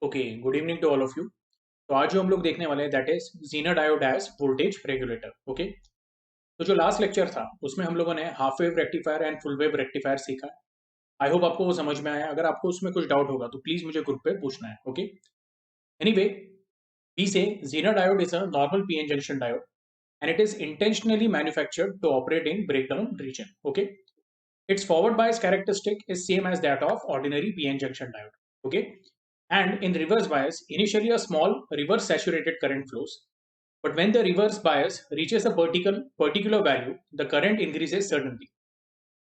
Okay, good evening to all of you. तो आज जो हम लोग देखने वाले हैं that is Zener diode as voltage regulator. Okay, तो जो लास्ट लेक्चर था उसमें हम लोगों ने half wave rectifier and full wave rectifier सीखा। आई होप आपको वो समझ में आया। अगर आपको उसमें कुछ डाउट होगा तो प्लीज मुझे ग्रुप पे पूछना है। Okay, anyway, we say Zener diode is a normal PN junction diode and it is intentionally manufactured to operate in breakdown region. Okay, its forward bias characteristic is same as that of ordinary PN junction diode. Okay, and in reverse bias, initially a small reverse saturated current flows, but when the reverse bias reaches a particular value, the current increases suddenly.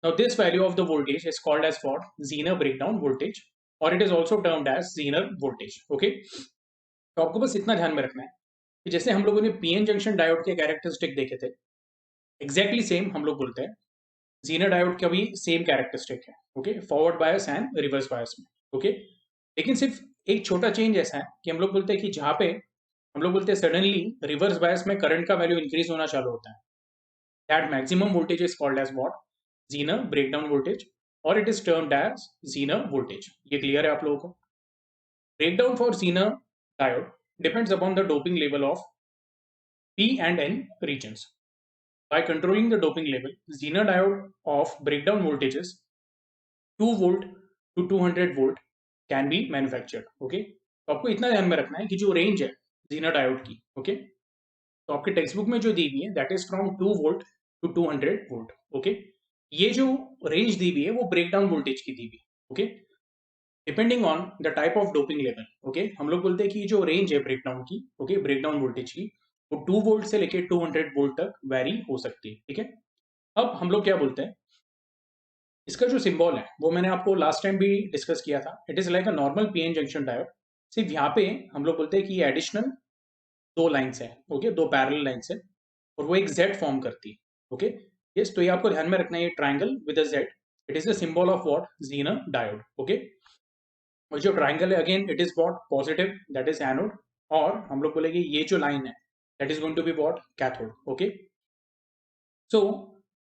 Now, this value of the voltage is called as what? Zener breakdown voltage, or it is also termed as Zener voltage. Okay, तो आपको बस इतना ध्यान में रखना है कि जैसे हम लोगों ने पीएन जंक्शन डायोड के कैरेक्टरिस्टिक देखे थे, एग्जैक्टली सेम हम लोग बोलते हैं जीना डायोड का भी सेम कैरेक्टरिस्टिक है। Okay, forward bias and reverse bias में। ओके, लेकिन सिर्फ एक छोटा चेंज ऐसा है कि हम लोग बोलते हैं कि जहाँ पे हम लोग बोलते हैं सडनली रिवर्स बायस में करंट का वैल्यू इंक्रीज होना चालू होता है, that maximum voltage is called as what? Zener breakdown voltage, और it is termed as Zener voltage. ये क्लियर है आप लोगों को? Breakdown for Zener diode depends upon the doping level of P and N regions. By controlling the doping level, Zener diode of breakdown voltages 2 volt to 200 volt can be manufactured. Okay, तो आपको इतना ध्यान में रखना है कि जो range है Zener diode की, ओके, तो आपके टेक्स्ट बुक में जो दी हुई है that is from 2 volt to 200 volt. Okay, ये जो रेंज दी हुई है वो ब्रेकडाउन वोल्टेज की दी हुई है। Okay, depending on the type of doping level. Okay, हम लोग बोलते हैं कि जो रेंज है ब्रेकडाउन की, ओके, ब्रेकडाउन वोल्टेज की, वो 2 वोल्ट से लेके 200 वोल्ट तक वेरी हो सकती है। ठीक है, अब हम लोग क्या बोलते हैं, इसका जो सिंबल है वो मैंने आपको लास्ट टाइम भी डिस्कस किया था। It is like a normal PN junction diode. सिर्फ यहाँ पे हम लोग बोलते हैं कि ये एडिशनल दो लाइन्स है, ओके, दो पैरेलल लाइन्स है, और वो एक जेड फॉर्म करती है। ओके, यस, तो ये आपको ध्यान में रखना है, ये triangle with a Z, it is the symbol of what? Zener diode. Okay, और जो ट्राइंगल है again it is what? Positive, that is anode, और हम लोग बोलेंगे ये जो लाइन है that is going to be what? Cathode. Okay, so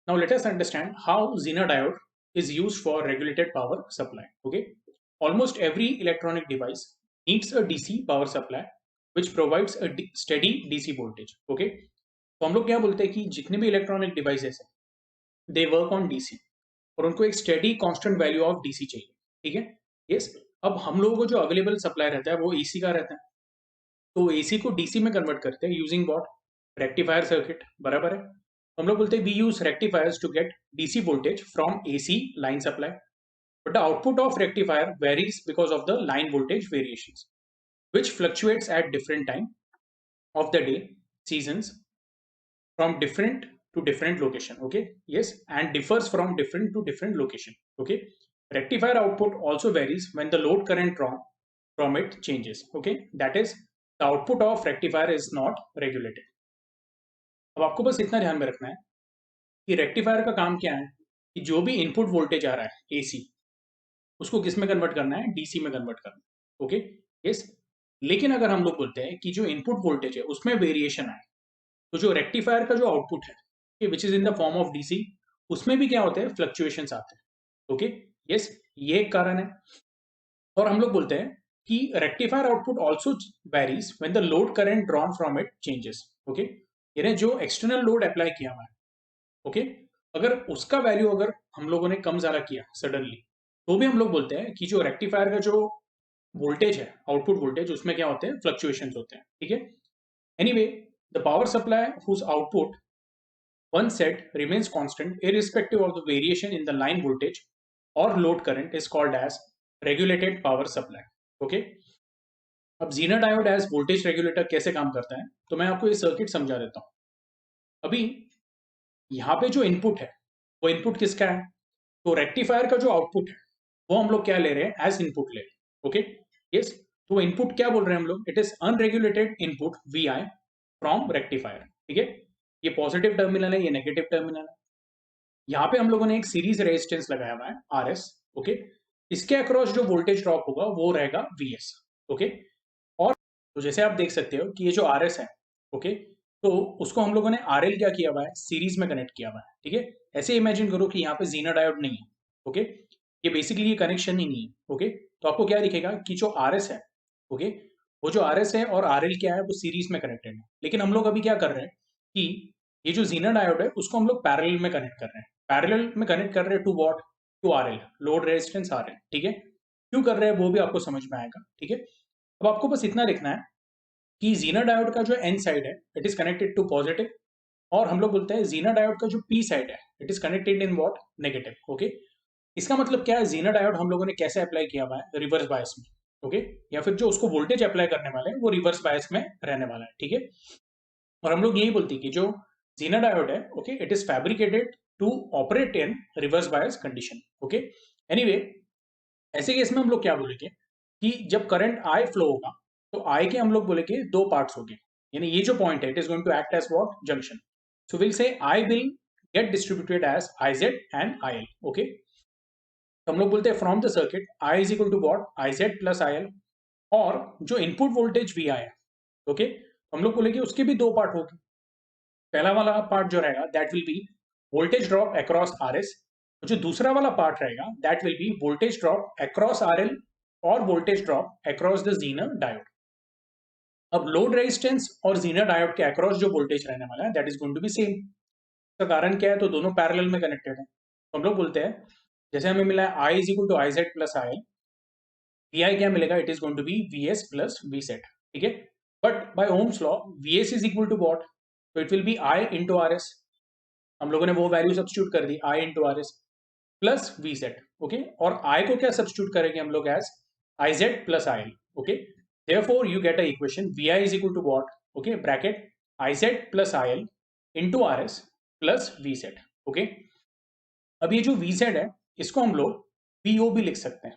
now let us understand how Zener diode is used for regulated power supply. Okay, almost every electronic device needs a DC power supply which provides a steady DC voltage. Okay, तो हम लोग क्या बोलते हैं कि जितने भी electronic devices हैं दे वर्क ऑन डीसी, और उनको एक steady constant value of DC चाहिए। ठीक है, यस, अब हम लोगों को जो अवेलेबल सप्लाई रहता है वो एसी का रहता है, तो एसी को डीसी में कन्वर्ट करते हैं यूजिंग व्हाट? रेक्टिफायर सर्किट, बराबर है। हम लोग बोलते हैं we use rectifiers to get DC voltage from AC line supply, but the output of rectifier varies because of the line voltage variations which fluctuates at different time of the day, seasons, from different to different location. Okay, yes, and differs from different to different location. Okay, rectifier output also varies when the load current drawn from it changes. Okay, that is, the output of rectifier is not regulated. अब आपको बस इतना ध्यान में रखना है कि rectifier का काम क्या है कि जो भी इनपुट वोल्टेज आ रहा है एसी, उसको किस में कन्वर्ट करना है? डीसी में कन्वर्ट करना है। ओके, यस, लेकिन अगर हम लोग बोलते हैं कि जो इनपुट वोल्टेज है उसमें वेरिएशन आए, तो जो रेक्टिफायर का जो आउटपुट है which is in the form of DC, उसमें भी क्या होते हैं? फ्लक्चुएशंस आते हैं। ओके, यस, ये एक कारण है। और हम लोग बोलते हैं कि rectifier output also varies when the load current drawn from it changes. Okay, यानी जो एक्सटर्नल लोड अप्लाई किया हुआ है, ओके, अगर उसका वैल्यू अगर हम लोगों ने कम ज्यादा किया सडनली, तो भी हम लोग बोलते हैं कि जो रेक्टिफायर का जो वोल्टेज है, आउटपुट वोल्टेज, उसमें क्या होते हैं? फ्लक्चुएशंस होते हैं। ठीक है, anyway, the power supply whose output once set remains constant irrespective of the variation in the line voltage or load current is called as regulated power supply. Okay, अब जीना diode as voltage regulator कैसे काम करता है, तो मैं आपको ये circuit समझा देता हूं। अभी यहाँ पे जो इनपुट है वो इनपुट किसका है? तो रेक्टिफायर का जो आउटपुट है वो हम लोग क्या ले रहे हैं? एज इनपुट ले रहे हैं। ओके, यस, तो इनपुट क्या बोल रहे हैं हम लोग? It is unregulated input V I from rectifier. ठीक है, ये पॉजिटिव टर्मिनल है, ये नेगेटिव टर्मिनल है। यहाँ पे हम लोगों ने एक सीरीज रेजिस्टेंस लगाया हुआ है आर एस। ओके, इसके अक्रॉस जो वोल्टेज ड्रॉप होगा वो रहेगा वी एस। ओके, और तो जैसे आप देख सकते हो कि ये जो आर एस है, ओके, तो उसको हम लोगों ने आर एल क्या किया हुआ है? सीरीज में कनेक्ट किया हुआ है। ठीक है, ऐसे इमेजिन करो कि यहाँ पे जीना डायोड नहीं है। ओके, ये बेसिकली ये कनेक्शन ही नहीं है। ओके, तो आपको क्या दिखेगा कि जो आर एस है ओके। वो जो आर एस है और आर एल क्या है, वो सीरीज में कनेक्टेड है, लेकिन हम लोग अभी क्या कर रहे हैं कि ये जो जीना डायोड है उसको हम लोग पैरेलल में कनेक्ट कर रहे हैं। पैरेलल में कनेक्ट कर रहे हैं to what, to R L, load resistance R L, ठीक है। क्यों कर रहे हैं वो भी आपको समझ में आएगा, ठीक है। अब आपको बस इतना लिखना है कि जीना डायोड का जो एन साइड है it is connected to positive, और हम लोग बोलते हैं जीना डायोड का जो पी साइड है it is connected in what, negative, okay. इसका मतलब क्या है, जीना डायोड हम लोगों ने कैसे अप्लाई किया हुआ है, रिवर्स बायस में, ओके। या फिर जो उसको वोल्टेज अप्लाई करने वाले हैं वो रिवर्स बायस में रहने वाला है, ठीक है। और हम लोग यही बोलते हैं कि जो जीना डायोड है, okay, it is fabricated to operate in reverse bias condition, okay. Anyway, ऐसे केस में हम लोग क्या बोलेंगे कि जब करंट आई फ्लो होगा तो आई के हम लोग बोलेंगे दो पार्ट्स होंगे, यानी ये जो पॉइंट है it is going to act as what, junction. So will say I will get distributed as I Z and I L, okay. तो हम लोग बोलते हैं from the circuit I is equal to what, I Z plus I L. और जो input voltage V आई है, okay, हम लोग बोलेंगे उसके भी दो पार्ट होंगे। पहला वाला पार्ट जो रहेगा that will be voltage drop across R S, जो दूसरा वाला पार्ट रहेगा that will be voltage drop across R L और voltage drop across the Zener diode. अब लोड रेजिस्टेंस और जीनर डायोड के अक्रॉस जो वोल्टेज रहने वाला है that is going to be same. इसका कारण क्या है, तो दोनों पैरेलल में कनेक्टेड है। तो हम लोग बोलते हैं जैसे हमें मिला है I is equal to I Z plus I L, V I क्या मिलेगा, it is going to be V S plus V set, ठीक है। But by Ohm's law V S is equal to what, तो it will be I into R S. हम लोगों ने वो value substitute कर दी, I into R S plus V Z, okay. और आई को क्या सब्स्टिट्यूट करेंगे हम लोग as I Z plus I L, okay. Therefore you get a equation V I is equal to what, okay, bracket I Z plus I L into R S plus V Z, okay. अब ये जो V Z है इसको हम लोग V O भी लिख सकते हैं।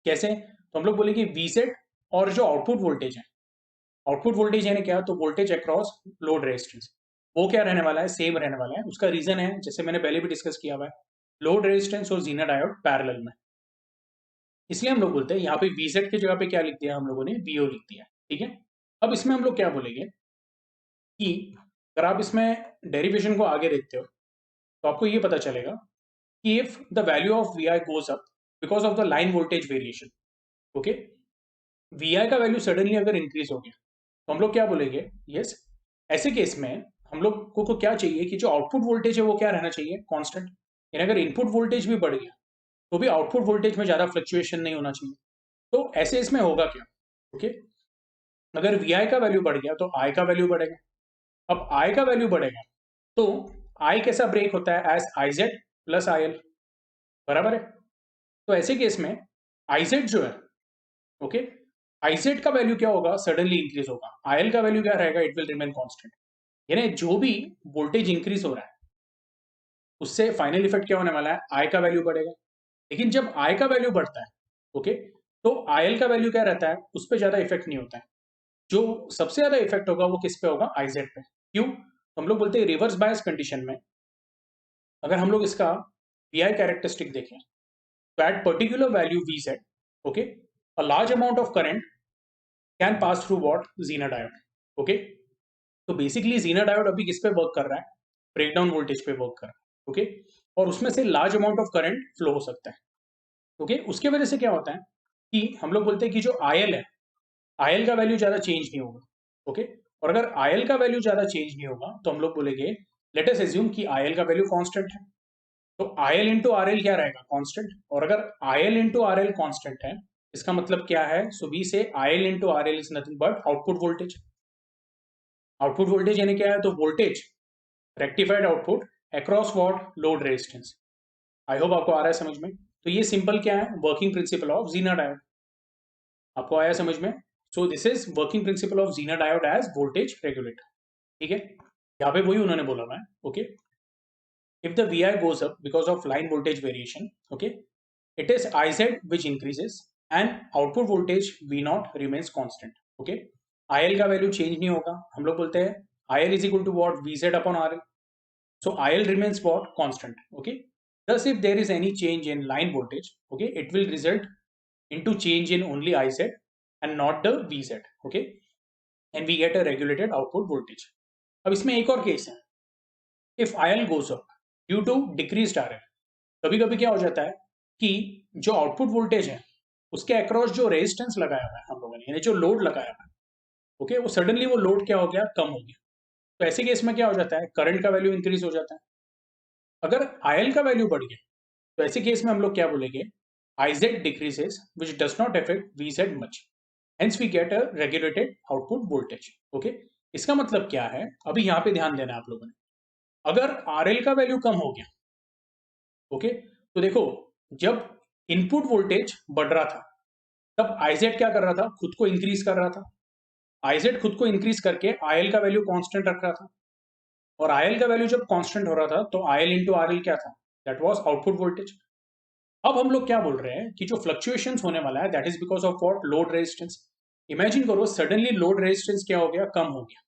कैसे, तो हम लोग बोलेंगे वी जेड और जो आउटपुट वोल्टेज है, आउटपुट वोल्टेज यानी क्या, तो वोल्टेज अक्रॉस लोड रेजिस्टेंस, वो क्या रहने वाला है, सेम रहने वाला है। उसका रीजन है जैसे मैंने पहले भी डिस्कस किया हुआ है, लोड रेजिस्टेंस और जीना डायोड पैरेलल में, इसलिए हम लोग बोलते हैं यहाँ पे वीजेड की जगह पे क्या लिख दिया हम लोगों ने, वीओ लिख दिया, ठीक है। अब इसमें हम लोग क्या बोलेंगे कि अगर आप इसमें डेरिवेशन को आगे देखते हो तो आपको ये पता चलेगा कि if the value of V I goes up because of the line voltage variation, okay, V I का वैल्यू सडनली अगर इंक्रीज हो गया तो हम लोग क्या बोलेंगे, यस, ऐसे केस में हम लोग को क्या चाहिए कि जो आउटपुट वोल्टेज है वो क्या रहना चाहिए, कांस्टेंट। यानी अगर इनपुट वोल्टेज भी बढ़ गया तो भी आउटपुट वोल्टेज में ज्यादा फ्लक्चुएशन नहीं होना चाहिए। तो ऐसे इसमें होगा क्या, ओके, अगर वी आई का वैल्यू बढ़ गया तो आई का वैल्यू बढ़ेगा। अब आई का वैल्यू बढ़ेगा तो आई कैसा ब्रेक होता है, as I Z plus I L, बराबर है। तो ऐसे केस में आई जेड जो है, ओके, आई जेड का वैल्यू क्या होगा, सडनली इंक्रीज होगा, आई एल का वैल्यू क्या रहेगा, इट विल रिमेन कांस्टेंट। यानी जो भी वोल्टेज इंक्रीज हो रहा है उससे फाइनल इफेक्ट क्या होने वाला है, आई का वैल्यू बढ़ेगा। लेकिन जब आई का वैल्यू बढ़ता है, ओके, तो आई एल का वैल्यू क्या रहता है, उस पर ज्यादा इफेक्ट नहीं होता है। जो सबसे ज्यादा इफेक्ट होगा वो किस पे होगा, आई जेड पे। क्यों, तो हम लोग बोलते हैं रिवर्स बायस कंडीशन में अगर हम लोग इसका वी आई कैरेक्टरिस्टिक देखें तो at particular value V Z, okay, a large amount of current can pass through what, Zener diode, okay. तो बेसिकली जीना डायोड अभी किस पे वर्क कर रहा है, ब्रेकडाउन वोल्टेज पे वर्क कर रहा है, ओके। और उसमें से large amount of current flow हो सकता है, ओके। उसके वजह से क्या होता है कि हम लोग बोलते हैं कि जो आई एल है, आई एल का वैल्यू ज्यादा चेंज नहीं होगा, ओके। और अगर आई एल का वैल्यू ज्यादा चेंज नहीं होगा तो हम लोग बोलेंगे लेट अस एज्यूम कि आई एल का वैल्यू कांस्टेंट है, तो आई एल इंटू आर एल क्या रहेगा, कांस्टेंट। और अगर आई L into R L constant है इसका मतलब क्या है, सो we say I L into R L is nothing but output voltage. Output voltage यानी क्या है, तो voltage rectified output across what, load resistance. I hope आपको आ रहा है समझ में। तो ये सिंपल क्या है, working principle of Zener diode, आपको आया समझ में। So this is working principle of Zener diode as voltage regulator, ठीक है। यहाँ पे वही उन्होंने बोला मैं, okay, if the vi goes up because of line voltage variation, okay, it is iz which increases and output voltage v naught remains constant, okay। il का value change नहीं होगा, हम लोग बोलते हैं il is equal to what, vz upon rl, so il remains what, constant, okay। thus if there is any change in line voltage, okay, it will result into change in only iz and not the vz, okay, and we get a regulated output voltage। अब इसमें एक और case है, if il goes up due to decreased R L, कभी कभी क्या हो जाता है कि जो आउटपुट वोल्टेज है उसके अक्रॉस जो रेजिस्टेंस लगाया हुआ है हम लोगों ने, यानी जो लोड लगाया है, ओके, वो सडनली वो लोड क्या हो गया, कम हो गया। तो ऐसे केस में क्या हो जाता है, करंट का वैल्यू इंक्रीज हो जाता है। अगर आईएल का वैल्यू बढ़ गया तो ऐसे केस में हम लोग क्या बोलेंगे, I Z decreases which does not affect V Z much, hence we get a regulated output voltage. Okay, इसका मतलब क्या है, अभी यहाँ पे ध्यान देना है आप लोगों ने। अगर आरएल का वैल्यू कम हो गया, ओके, तो देखो, जब इनपुट वोल्टेज बढ़ रहा था तब आईजेड क्या कर रहा था, खुद को इंक्रीज कर रहा था। आईजेड खुद को इंक्रीज करके आईएल का वैल्यू कांस्टेंट रख रहा था, और आईएल का वैल्यू जब कांस्टेंट हो रहा था तो आईएल इंटू आरएल क्या था, दैट वाज आउटपुट वोल्टेज। अब हम लोग क्या बोल रहे हैं कि जो फ्लक्चुएशंस होने वाला है that is because of what, load resistance. Imagine करो सडनली लोड रेजिस्टेंस क्या हो गया, कम हो गया।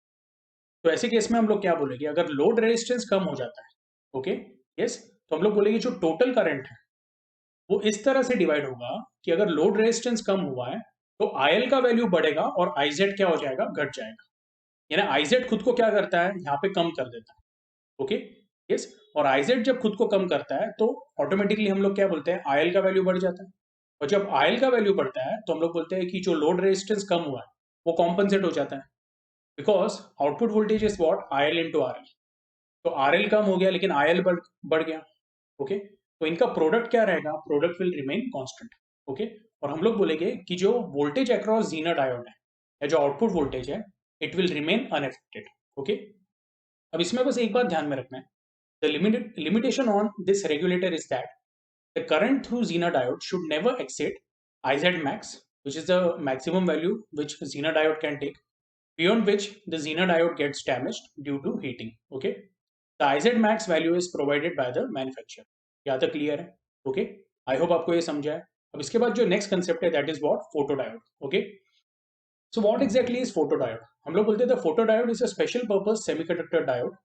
तो ऐसे केस में हम लोग क्या बोलेंगे, अगर लोड रेजिस्टेंस कम हो जाता है, ओके, यस, तो हम लोग बोलेंगे जो टोटल करंट है वो इस तरह से डिवाइड होगा कि अगर लोड रेजिस्टेंस कम हुआ है तो आईएल का वैल्यू बढ़ेगा और आईजेड क्या हो जाएगा, घट जाएगा। यानी आईजेड खुद को क्या करता है, यहाँ पे कम कर देता है। ओके, यस, और आईजेड जब खुद को कम करता है तो ऑटोमेटिकली हम लोग क्या बोलते हैं, आईएल का वैल्यू बढ़ जाता है। और जब आईएल का वैल्यू बढ़ता है तो हम लोग बोलते हैं कि जो लोड रेजिस्टेंस कम हुआ है वो कॉम्पनसेट हो जाता है, because output voltage is what, IL into RL. तो आरएल कम हो गया लेकिन आईएल बढ़ गया। ओके, तो इनका प्रोडक्ट क्या रहेगा, product will remain constant. Okay, और हम लोग बोलेंगे कि जो वोल्टेज अक्रॉस जीनर डायोड है या जो आउटपुट वोल्टेज है, it will remain unaffected. Okay, अब इसमें बस एक बात ध्यान में रखना है, the limitation on this regulator is that the current through Zener diode should never exceed IZ max, which is the maximum value which Zener diode can take, beyond which the Zener diode gets damaged due to heating. Okay, the IZ max value is provided by the manufacturer. यहाँ तक clear है? Okay, I hope आपको ये समझा है। अब इसके बाद जो नेक्स्ट कंसेप्ट है that is what, photodiode. Okay, so what exactly is photodiode? हम लोग बोलते हैं the photodiode is a special purpose semiconductor diode.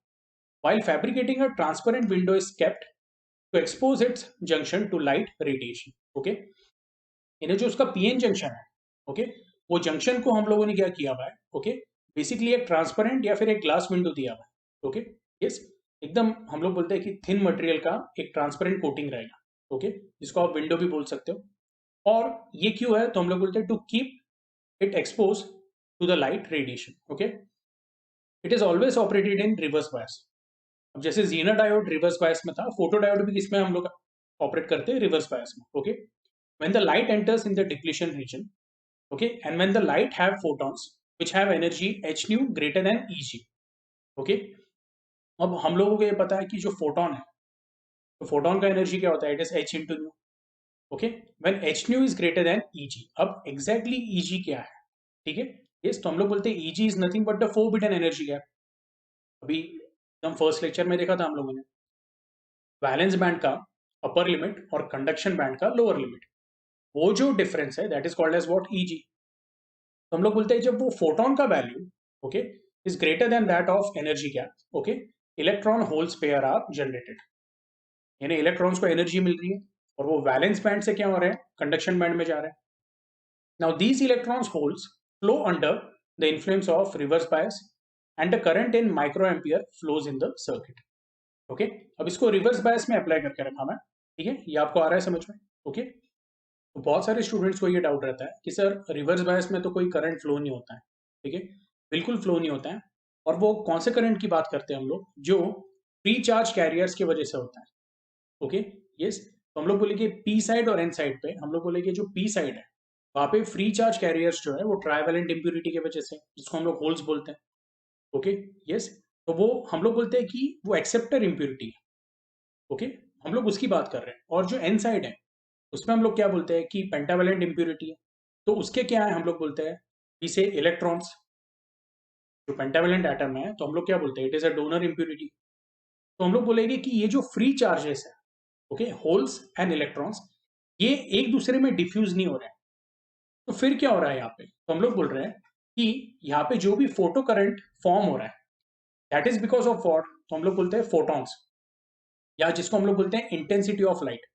While fabricating, a transparent window is kept to expose its junction to light radiation. Okay, इन्हें जो उसका PN junction है, okay, वो junction को हम लोगों ने क्या किया हुआ है, ओके, बेसिकली एक ट्रांसपेरेंट या फिर एक ग्लास विंडो दिया हुआ है। ओके, यस, एकदम हम लोग बोलते हैं कि थिन मटेरियल का एक ट्रांसपेरेंट कोटिंग रहेगा। ओके, जिसको आप विंडो भी बोल सकते हो। और ये क्यों है, तो हम लोग बोलते हैं to keep it expose to the light radiation. Okay, it is always operated in reverse bias. अब जैसे जीनर डायोड रिवर्स बायस में था, फोटो डायोड भी किसमें हम लोग ऑपरेट करते हैं, रिवर्स बायस में। Okay, when the light enters in the depletion region, okay, and when the light have photons which have energy h nu greater than Eg। Okay, अब हम लोगों को ये पता है कि जो फोटोन है, तो फोटोन का एनर्जी क्या होता है, it is h into nu। Okay, when h nu is greater then Eg। अब एग्जैक्टली Eg क्या है, ठीक है, यस, तो हम लोग बोलते हैं Eg is nothing but the forbidden energy gap. अभी हम फर्स्ट लेक्चर में देखा था हम लोगों ने, वैलेंस बैंड का अपर लिमिट और कंडक्शन बैंड का लोअर लिमिट, वो जो डिफरेंस है that is called as what, Eg। तो हम लोग बोलते हैं जब वो फोटोन का value, okay, is greater than that of energy gap, okay, electron holes pair are generated, यानी इलेक्ट्रॉन्स को एनर्जी मिल रही है और वो वैलेंस बैंड से क्या हो रहे हैं, कंडक्शन बैंड में जा रहे हैं। Now these electrons holes flow under the influence of reverse bias and the current in micro ampere flows in the circuit. Okay, अब इसको रिवर्स बायस में अप्लाई करके रखा मैं, ठीक है, ये आपको आ रहा है समझ में। ओके, तो बहुत सारे स्टूडेंट्स को ये डाउट रहता है कि सर रिवर्स बायस में तो कोई करंट फ्लो नहीं होता है। ठीक है, बिल्कुल फ्लो नहीं होता है। और वो कौन से करंट की बात करते हैं हम लोग, जो प्री चार्ज कैरियर्स की वजह से होता है। ओके, यस, तो हम लोग बोलेंगे पी साइड और एन साइड पे, हम लोग बोलेंगे जो पी साइड है वहां पे फ्री चार्ज कैरियर्स जो है वो ट्राइवेलेंट इम्प्यूरिटी की वजह से, जिसको हम लोग होल्स बोलते हैं। ओके, यस, तो वो हम लोग बोलते हैं कि वो एक्सेप्टर इम्प्यूरिटी है। ओके, हम लोग उसकी बात कर रहे हैं। और जो एन साइड है उसमें हम लोग क्या बोलते हैं कि पेंटावेलेंट इम्प्यूरिटी है। तो उसके क्या है, हम लोग बोलते हैं इसे इलेक्ट्रॉन्स, जो पेंटावेलेंट एटम है तो हम लोग क्या बोलते हैं, it is a donor impurity. तो हम लोग बोलेंगे कि ये जो फ्री चार्जेस है, ओके, होल्स एंड इलेक्ट्रॉन्स, ये एक दूसरे में डिफ्यूज नहीं हो रहे हैं। तो फिर क्या हो रहा है यहाँ पे, तो हम लोग बोल रहे हैं कि यहाँ पे जो भी फोटो करंट फॉर्म हो रहा है that is because of what, तो हम लोग बोलते हैं फोटॉन्स, या जिसको हम लोग बोलते हैं इंटेंसिटी ऑफ लाइट।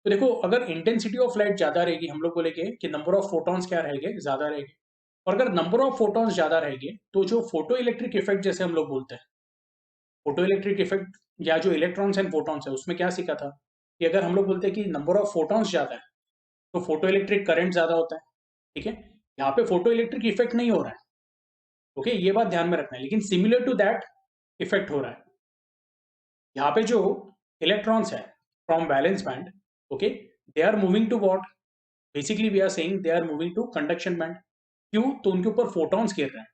तो देखो, अगर इंटेंसिटी ऑफ लाइट ज्यादा रहेगी, हम लोग बोलेंगे कि नंबर ऑफ फोटॉन्स क्या रहेंगे, ज्यादा रहेंगे। और अगर नंबर ऑफ फोटॉन्स ज्यादा रहेंगे तो जो फोटो इलेक्ट्रिक इफेक्ट जैसे हम लोग बोलते हैं, फोटो इलेक्ट्रिक इफेक्ट या जो इलेक्ट्रॉन्स एंड फोटॉन्स है उसमें क्या सीखा था कि अगर हम लोग बोलते हैं कि नंबर ऑफ फोटॉन्स ज्यादा है तो फोटो इलेक्ट्रिक करंट ज्यादा होता है। ठीक है, यहाँ पे फोटो इलेक्ट्रिक इफेक्ट नहीं हो रहा है, ओके, ये बात ध्यान में रखना है, लेकिन सिमिलर टू दैट इफेक्ट हो रहा है। यहाँ पे जो इलेक्ट्रॉन्स है from valence band, okay, they are moving to what, basically we are saying they are moving to conduction band. क्यों? तो उनके ऊपर फोटॉन्स गिर रहे हैं,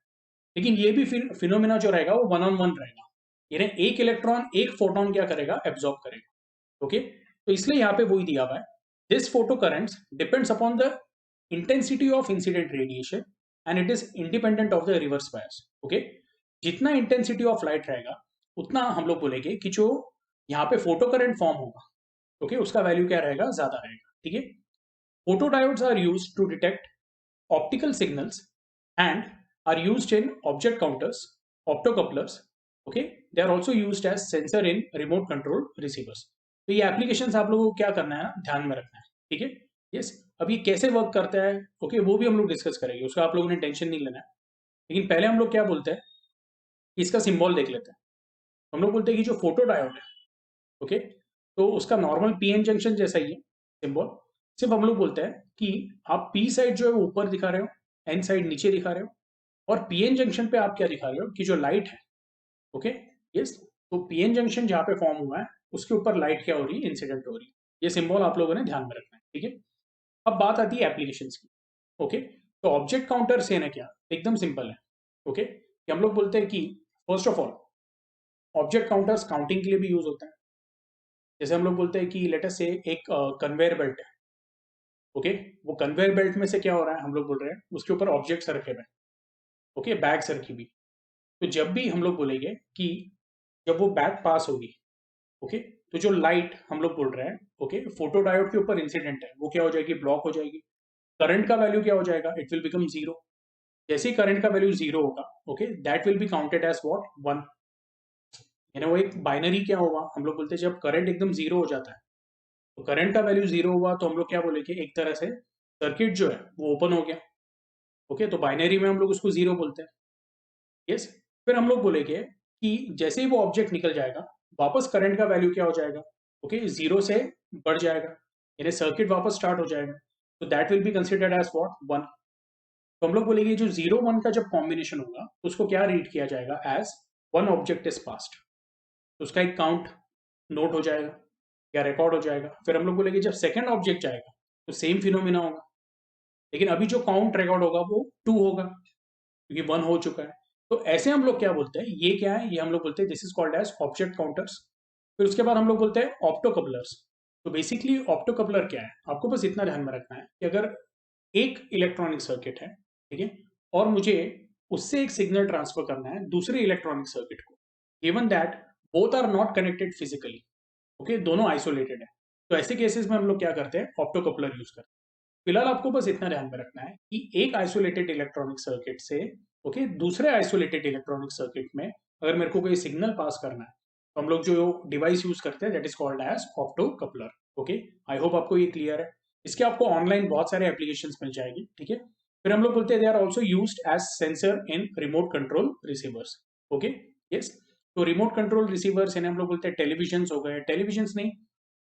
लेकिन ये भी फिनोमिना जो रहेगा वो वन ऑन वन रहेगा, यानी एक इलेक्ट्रॉन एक फोटोन क्या करेगा, एब्जॉर्ब करेगा, ओके। तो इसलिए यहाँ पे वही दिया हुआ है, this photo currents depends upon the intensity of incident radiation and it is independent of the reverse bias, okay. जितना इंटेंसिटी ऑफ लाइट रहेगा उतना हम लोग बोलेंगे कि जो यहाँ पे फोटो करंट फॉर्म होगा, ओके, उसका वैल्यू क्या रहेगा, ज्यादा रहेगा, ठीक है। Photodiodes are used to detect optical signals and are used in object counters, optocouplers, okay, they are also used as sensor in remote control receivers। तो ये एप्लीकेशंस आप लोगों को क्या करना है, ध्यान में रखना है, ठीक है। यस, अब ये कैसे वर्क करता है, ओके, वो भी हम लोग डिस्कस करेंगे, उसका आप लोगों ने टेंशन नहीं लेना है। लेकिन पहले हम लोग क्या बोलते हैं, इसका सिंबल देख लेते हैं। हम लोग बोलते हैं कि जो फोटो डायोड है, ओके, तो उसका नॉर्मल पीएन जंक्शन जैसा ही है सिंबल, सिर्फ हम लोग बोलते हैं कि आप पी साइड जो है वो ऊपर दिखा रहे हो, एन साइड नीचे दिखा रहे हो, और पीएन जंक्शन पे आप क्या दिखा रहे हो कि जो लाइट है, ओके, यस, तो पीएन जंक्शन जहां पे फॉर्म हुआ है उसके ऊपर लाइट क्या हो रही है, इंसिडेंट हो रही है। ये सिंबल आप लोगों ने ध्यान में रखना है, ठीक है। अब बात आती है एप्लीकेशंस की, ओके। तो ऑब्जेक्ट काउंटर से ना क्या, एकदम सिंपल है, ओके, कि हम लोग बोलते हैं कि first of all object counters counting के लिए भी यूज होता है। जैसे हम लोग बोलते हैं कि लेट अस से एक कन्वेयर बेल्ट है, ओके, वो कन्वेयर बेल्ट में से क्या हो रहा है, हम लोग बोल रहे हैं उसके ऊपर ऑब्जेक्ट्स रखे हुए हैं, ओके, बैग्स रखी हुई। तो जब भी हम लोग बोलेंगे कि जब वो बैग पास होगी, ओके, तो जो लाइट हम लोग बोल रहे हैं, ओके, फोटो डायोड के ऊपर इंसिडेंट है, वो क्या हो जाएगी, ब्लॉक हो जाएगी। करंट का वैल्यू क्या हो जाएगा, इट विल बिकम जीरो। जैसे ही करंट का वैल्यू जीरो होगा, okay, that will be counted as what, one, यानी वो एक बाइनरी क्या होगा, हम लोग बोलते हैं जब करंट एकदम जीरो हो जाता है, तो करंट का वैल्यू जीरो हुआ तो हम लोग क्या बोलेंगे, एक तरह से सर्किट जो है वो ओपन हो गया, ओके, तो बाइनरी में हम लोग उसको जीरो बोलते हैं, यस। फिर हम लोग बोलेंगे कि जैसे ही वो ऑब्जेक्ट निकल जाएगा, वापस करंट का वैल्यू क्या हो जाएगा, ओके, जीरो से बढ़ जाएगा, यानी सर्किट वापस स्टार्ट हो जाएगा, तो that will be considered as what, one. तो हम लोग बोलेंगे जो जीरो वन का जब कॉम्बिनेशन होगा उसको क्या रीड किया जाएगा, as one object is passed, तो उसका एक काउंट नोट हो जाएगा या रिकॉर्ड हो जाएगा। फिर हम लोग बोलेंगे जब सेकंड ऑब्जेक्ट जाएगा तो सेम फिनोमिना होगा, लेकिन अभी जो काउंट रिकॉर्ड होगा वो टू होगा, क्योंकि वन हो चुका है। तो ऐसे हम लोग क्या बोलते हैं, ये क्या है, ये हम लोग बोलते हैं this is called as object counters. फिर उसके बाद हम लोग बोलते हैं ऑप्टोकपलर्स। तो बेसिकली ऑप्टोकपलर क्या है, आपको बस इतना ध्यान में रखना है कि अगर एक इलेक्ट्रॉनिक सर्किट है, ठीक है, और मुझे उससे एक सिग्नल ट्रांसफर करना है दूसरे इलेक्ट्रॉनिक सर्किट को, given that both are not connected physically, okay, दोनों आइसोलेटेड है, तो ऐसे केसेस में हम लोग क्या करते हैं, ऑप्टोकपलर यूज करते हैं। फिलहाल आपको बस इतना ध्यान में रखना है कि एक आइसोलेटेड इलेक्ट्रॉनिक सर्किट से, ओके, दूसरे आइसोलेटेड इलेक्ट्रॉनिक सर्किट में अगर मेरे को कोई सिग्नल पास करना है तो हम लोग जो डिवाइस यूज करते हैं that is called as optocoupler, okay. I hope आपको ये क्लियर है। इसके आपको ऑनलाइन बहुत सारे एप्लीकेशन मिल जाएगी, ठीक है। फिर हम लोग बोलते हैं they are also used as sensor in remote control receivers, okay, yes. तो रिमोट कंट्रोल रिसीवर्स हम लोग बोलते हैं टेलीविजन हो गए, टेलीविजन नहीं,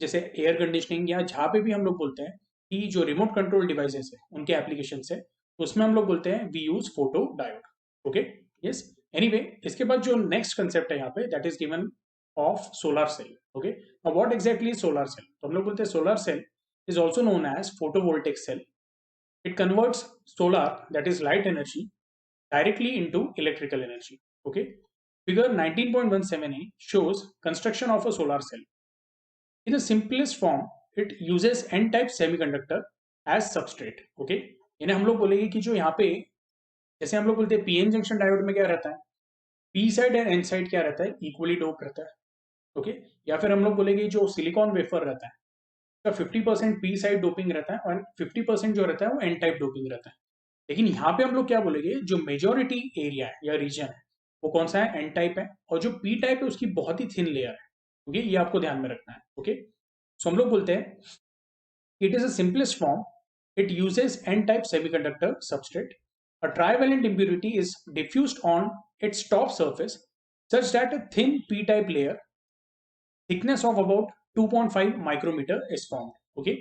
जैसे एयर कंडीशनिंग या जहाँ पे भी हम लोग बोलते हैं कि जो रिमोट कंट्रोल डिवाइसेस है उनके एप्लीकेशन है, तो उसमें हम लोग बोलते हैं we use photo diode, okay, yes. Anyway, इसके बाद जो नेक्स्ट कंसेप्ट है यहाँ पे that is given of solar cell, okay. Now what exactly is solar cell, तो हम लोग बोलते हैं solar cell is also known as photovoltaic cell. It converts solar that is light energy directly into electrical energy, okay। Figure 19.17a shows construction of a solar cell. In the simplest form, it uses n-type semiconductor as substrate, okay। यानी हम लोग बोलेंगे कि जो यहाँ पे जैसे हम लोग बोलते हैं पीएन जंक्शन डायोड में क्या रहता है, P side and N side क्या रहता है, इक्वली डोप रहता है, ओके। या फिर हम लोग बोलेंगे जो सिलिकॉन वेफर रहता है उसका 50% पी साइड डोपिंग रहता है और 50% जो रहता है वो एन टाइप डोपिंग रहता है। लेकिन यहाँ पे हम लोग क्या बोलेंगे, जो मेजोरिटी एरिया है या रीजन है वो कौन सा है, एन टाइप है, और जो पी टाइप है उसकी बहुत ही थिन लेयर है, ओके, ये आपको ध्यान में रखना है, ओके। सो हम लोग बोलते हैं it is a simplest form, it uses n-type semiconductor substrate. A trivalent impurity is diffused on its top surface such that a thin p-type layer thickness of about 2.5 micrometer is formed, okay.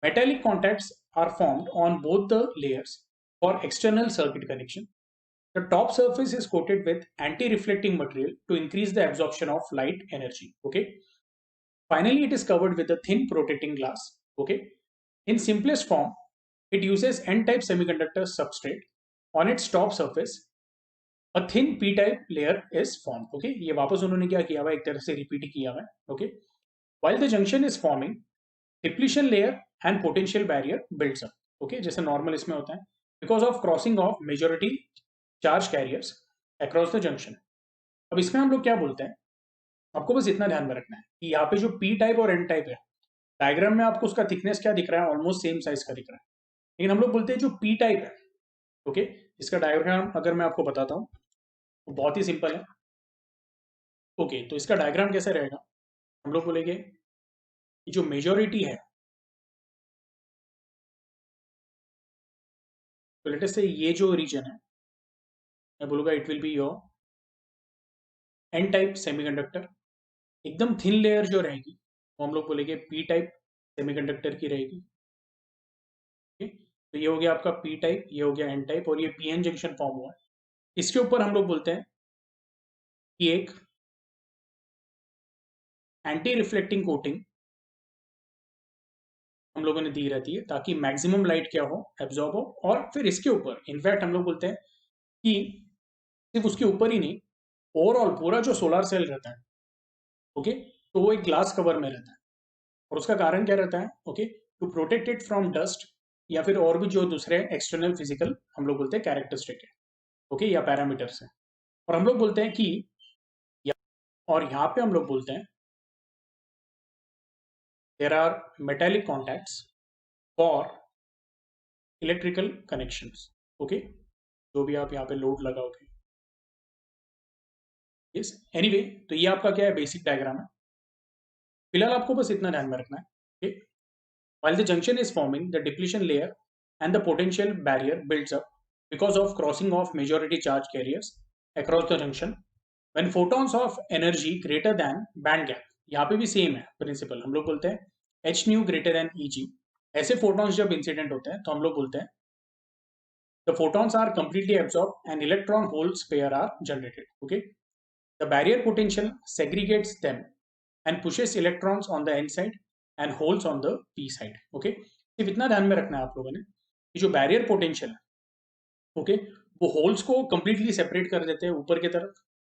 Metallic contacts are formed on both the layers for external circuit connection. The top surface is coated with anti-reflecting material to increase the absorption of light energy. Okay. Finally, it is covered with a thin protecting glass. Okay. In simplest form, it uses N-type semiconductor substrate. On its top surface, a thin P-type layer is formed. Okay. ये वापस उन्होंने क्या किया हुआ है, एक तरह से रिपीट किया हुआ है. Okay. While the junction is forming, depletion layer and potential barrier builds up. Okay. जैसे नॉर्मल इसमें होता है. Because of crossing of majority charge carriers across the junction. अब इसमें हम लोग क्या बोलते हैं, आपको बस इतना ध्यान में रखना है कि यहाँ पे जो पी टाइप और एन टाइप है, डायग्राम में आपको उसका थिकनेस क्या दिख रहा है, ऑलमोस्ट सेम साइज का दिख रहा है. लेकिन हम लोग बोलते हैं जो पी टाइप है, ओके, इसका डायग्राम अगर मैं आपको बताता हूँ तो बहुत ही सिंपल है. ओके, तो इसका डायग्राम कैसे रहेगा, हम लोग बोलेंगे कि जो मेजोरिटी है, तो लेट अस से ये जो रीजन है, मैं बोलूँगा it will be your N type semiconductor. एकदम थिन लेयर जो रहेगी वो हम लोग बोलेंगे पी टाइप सेमीकंडक्टर की रहेगी. तो ये हो गया आपका पी टाइप, ये हो गया एन टाइप, और ये पीएन जंक्शन फॉर्म हुआ है. इसके ऊपर हम लोग बोलते हैं कि एक एंटी रिफ्लेक्टिंग कोटिंग हम लोगों ने दी रहती है ताकि मैक्सिमम लाइट क्या हो, एब्जॉर्ब हो. और फिर इसके ऊपर इनफैक्ट हम लोग बोलते हैं कि सिर्फ उसके ऊपर ही नहीं, ओवरऑल पूरा जो सोलर सेल रहता है, ओके, तो वो एक ग्लास कवर में रहता है. और उसका कारण क्या रहता है, okay, to protect it from dust या फिर और भी जो दूसरे एक्सटर्नल फिजिकल हम लोग बोलते हैं कैरेक्टरिस्टिक है, ओके, या पैरामीटर्स है. और हम लोग बोलते हैं कि और यहाँ पे हम लोग बोलते हैं there are metallic contacts for electrical connections. Okay, जो भी आप यहाँ पे लोड लगाओगे. यस, एनीवे, तो ये आपका क्या है, बेसिक डायग्राम है. फिलहाल आपको बस इतना ध्यान में रखना है. Okay, while the junction is forming, the depletion layer and the potential barrier builds up because of crossing of majority charge carriers across the junction. When photons of energy greater than band gap, यहाँ पे भी same है principal, हम लोग बोलते हैं h nu greater than Eg. ऐसे photons जब इंसिडेंट होते हैं तो हम लोग बोलते हैं the photons are completely absorbed and electron holes pair are generated. Okay, the barrier potential segregates them and pushes electrons on the n side and holes on the p side. Okay, सिर्फ इतना ध्यान में रखना है आप लोगों ने कि जो बैरियर पोटेंशियल है, ओके, वो होल्स को कंप्लीटली सेपरेट कर देते हैं ऊपर की तरफ,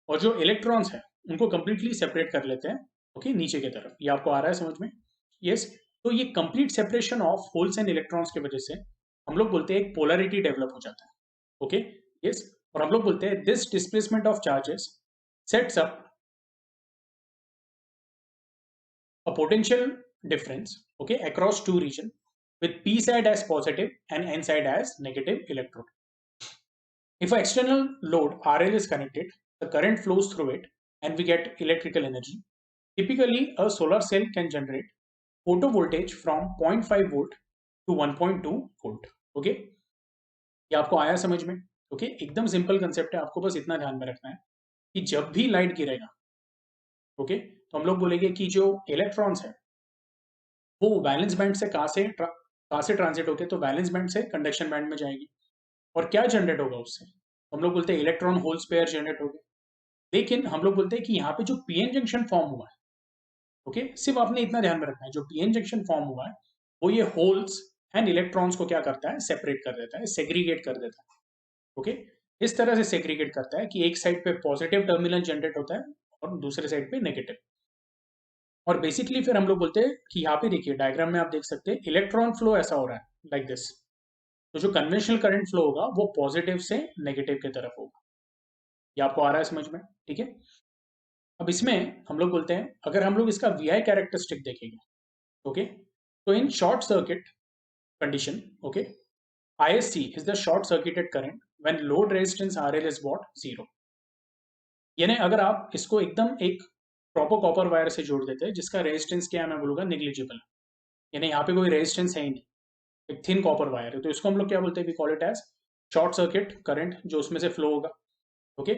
और जो इलेक्ट्रॉन्स हैं उनको कंप्लीटली सेपरेट कर लेते हैं, ओके, नीचे की तरफ. ये आपको आ रहा है समझ में? यस. तो ये complete separation of holes and electrons की वजह से हम लोग बोलते हैं एक पोलरिटी डेवलप हो जाता है. Okay, yes. और हम लोग बोलते हैं this displacement of charges sets up a potential difference, okay, across two regions with p side as positive and n side as negative electrode. If an external load RL is connected, the current flows through it and we get electrical energy. Typically, a solar cell can generate photovoltage from 0.5 volt to 1.2 volt. Okay, ये आपको आया समझ में? Okay, एकदम simple concept है, आपको बस इतना ध्यान में रखना है कि जब भी लाइट गिरेगा, ओके, तो हम लोग बोलेंगे कि जो इलेक्ट्रॉन्स है वो वैलेंस बैंड से कहाँ से ट्रांजिट होके, तो वैलेंस बैंड से कंडक्शन बैंड में जाएगी. और क्या जनरेट होगा उससे, हम लोग बोलते हैं इलेक्ट्रॉन होल्स पेयर जनरेट होगा. लेकिन हम लोग बोलते हैं कि यहाँ पे जो पीएन जंक्शन फॉर्म हुआ है, ओके, सिर्फ आपने इतना ध्यान में रखना है, जो पीएन जंक्शन फॉर्म हुआ है वो ये होल्स एंड इलेक्ट्रॉन्स को क्या करता है, सेपरेट कर देता है, सेग्रीगेट कर देता है. ओके, इस तरह से सेग्रीगेट करता है कि एक साइड पे पॉजिटिव टर्मिनल जनरेट होता है और दूसरे साइड पे नेगेटिव. और बेसिकली फिर हम लोग बोलते हैं कि यहाँ पे देखिए डायग्राम में आप देख सकते हैं इलेक्ट्रॉन फ्लो ऐसा हो रहा है लाइक दिस. तो जो कन्वेंशनल करंट फ्लो होगा वो पॉजिटिव से नेगेटिव की तरफ होगा. ये आपको आ रहा है समझ में? ठीक है. अब इसमें हम लोग बोलते हैं अगर हम लोग इसका वी आई कैरेक्टरिस्टिक देखेंगे, ओके, तो in short circuit condition, okay, ISC is the short circuited current when load resistance RL is what, 0. यानी अगर आप इसको एकदम एक प्रॉपर कॉपर वायर से जोड़ देते हैं जिसका रेजिस्टेंस क्या है, मैं बोलूंगा नेग्लिजिबल, यानी यहाँ पे कोई रेजिस्टेंस है ही नहीं, एक थिन कॉपर वायर है, तो इसको हम लोग क्या बोलते हैं, we call it as short circuit current जो उसमें से फ्लो होगा. ओके,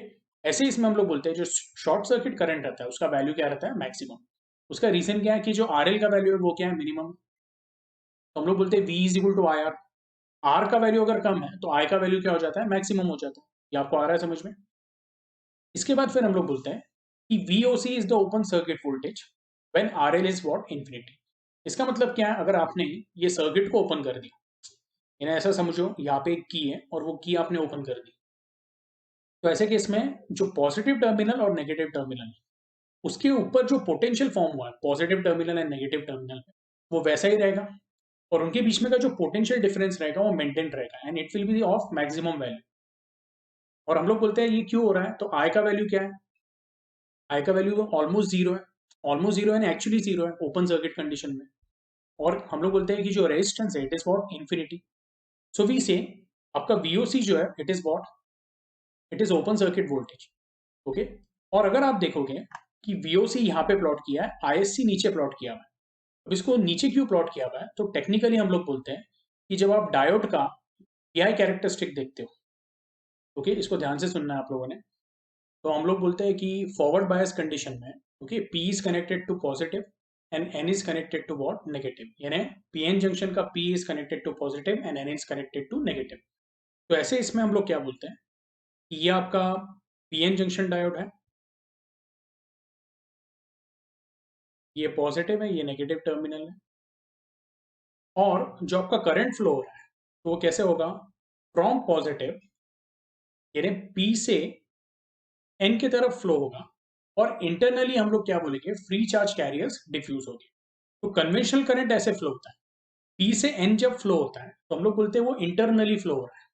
ऐसे ही इसमें हम लोग बोलते हैं जो शॉर्ट सर्किट करंट रहता है उसका वैल्यू क्या रहता है, मैक्सिमम. उसका रीजन क्या है कि जो RL का वैल्यू है वो क्या है, मिनिमम. तो हम लोग बोलते हैं V is equal to IR. R का वैल्यू अगर कम है तो आई का वैल्यू क्या हो जाता है, मैक्सिमम हो जाता है। ये आपको आ रहा है समझ में? इसके बाद फिर हम लोग बोलते हैं कि VOC is the open circuit voltage when RL is what, infinity. इसका मतलब क्या है, अगर आपने ये सर्किट को ओपन कर दिया, यानी ऐसा समझो यहाँ पे एक की है और वो की आपने ओपन कर दी, तो ऐसे केस में जो पॉजिटिव टर्मिनल और नेगेटिव टर्मिनल है उसके ऊपर जो पोटेंशियल फॉर्म हुआ है positive terminal and negative terminal पे, वो वैसा ही रहेगा, और उनके बीच में का जो पोटेंशियल डिफरेंस रहेगा वो मेंटेन रहेगा and it will B of maximum value. और हम लोग बोलते हैं ये क्यों हो रहा है, तो आई का वैल्यू क्या है, आई का वैल्यू ऑलमोस्ट जीरो है, ऑलमोस्ट जीरो है, एक्चुअली जीरो है ओपन सर्किट कंडीशन में। और हम लोग बोलते हैं कि जो रेजिस्टेंस है it is what, infinity. So we say आपका VOC जो है it is what, it is open circuit voltage. Okay. और अगर आप देखोगे कि VOC यहाँ पे प्लॉट किया है, ISC नीचे प्लॉट किया हुआ है। अब इसको नीचे क्यों प्लॉट किया हुआ है, तो टेक्निकली हम लोग बोलते हैं कि जब आप डायोड का PI कैरेक्टरिस्टिक देखते हो, ओके, इसको ध्यान से सुनना है आप लोगों ने, तो हम लोग बोलते हैं कि फॉरवर्ड बायस कंडीशन में, okay, P is connected to positive and N is connected to what, negative, यानी PN जंक्शन का P is connected to positive and N is connected to negative. तो ऐसे इसमें हम लोग क्या बोलते हैं कि ये आपका PN जंक्शन डायोड है, ये पॉजिटिव है, ये नेगेटिव टर्मिनल है, और जो आपका करंट फ्लो हो रहा है तो वो कैसे होगा, फ्रॉम पॉजिटिव यानी P से N की तरफ फ्लो होगा, और इंटरनली हम लोग क्या बोलेंगे, फ्री चार्ज कैरियर्स डिफ्यूज होगी। तो कन्वेंशनल करंट ऐसे फ्लो होता है, P से N जब फ्लो होता है तो हम लोग बोलते हैं वो इंटरनली फ्लो हो रहा है,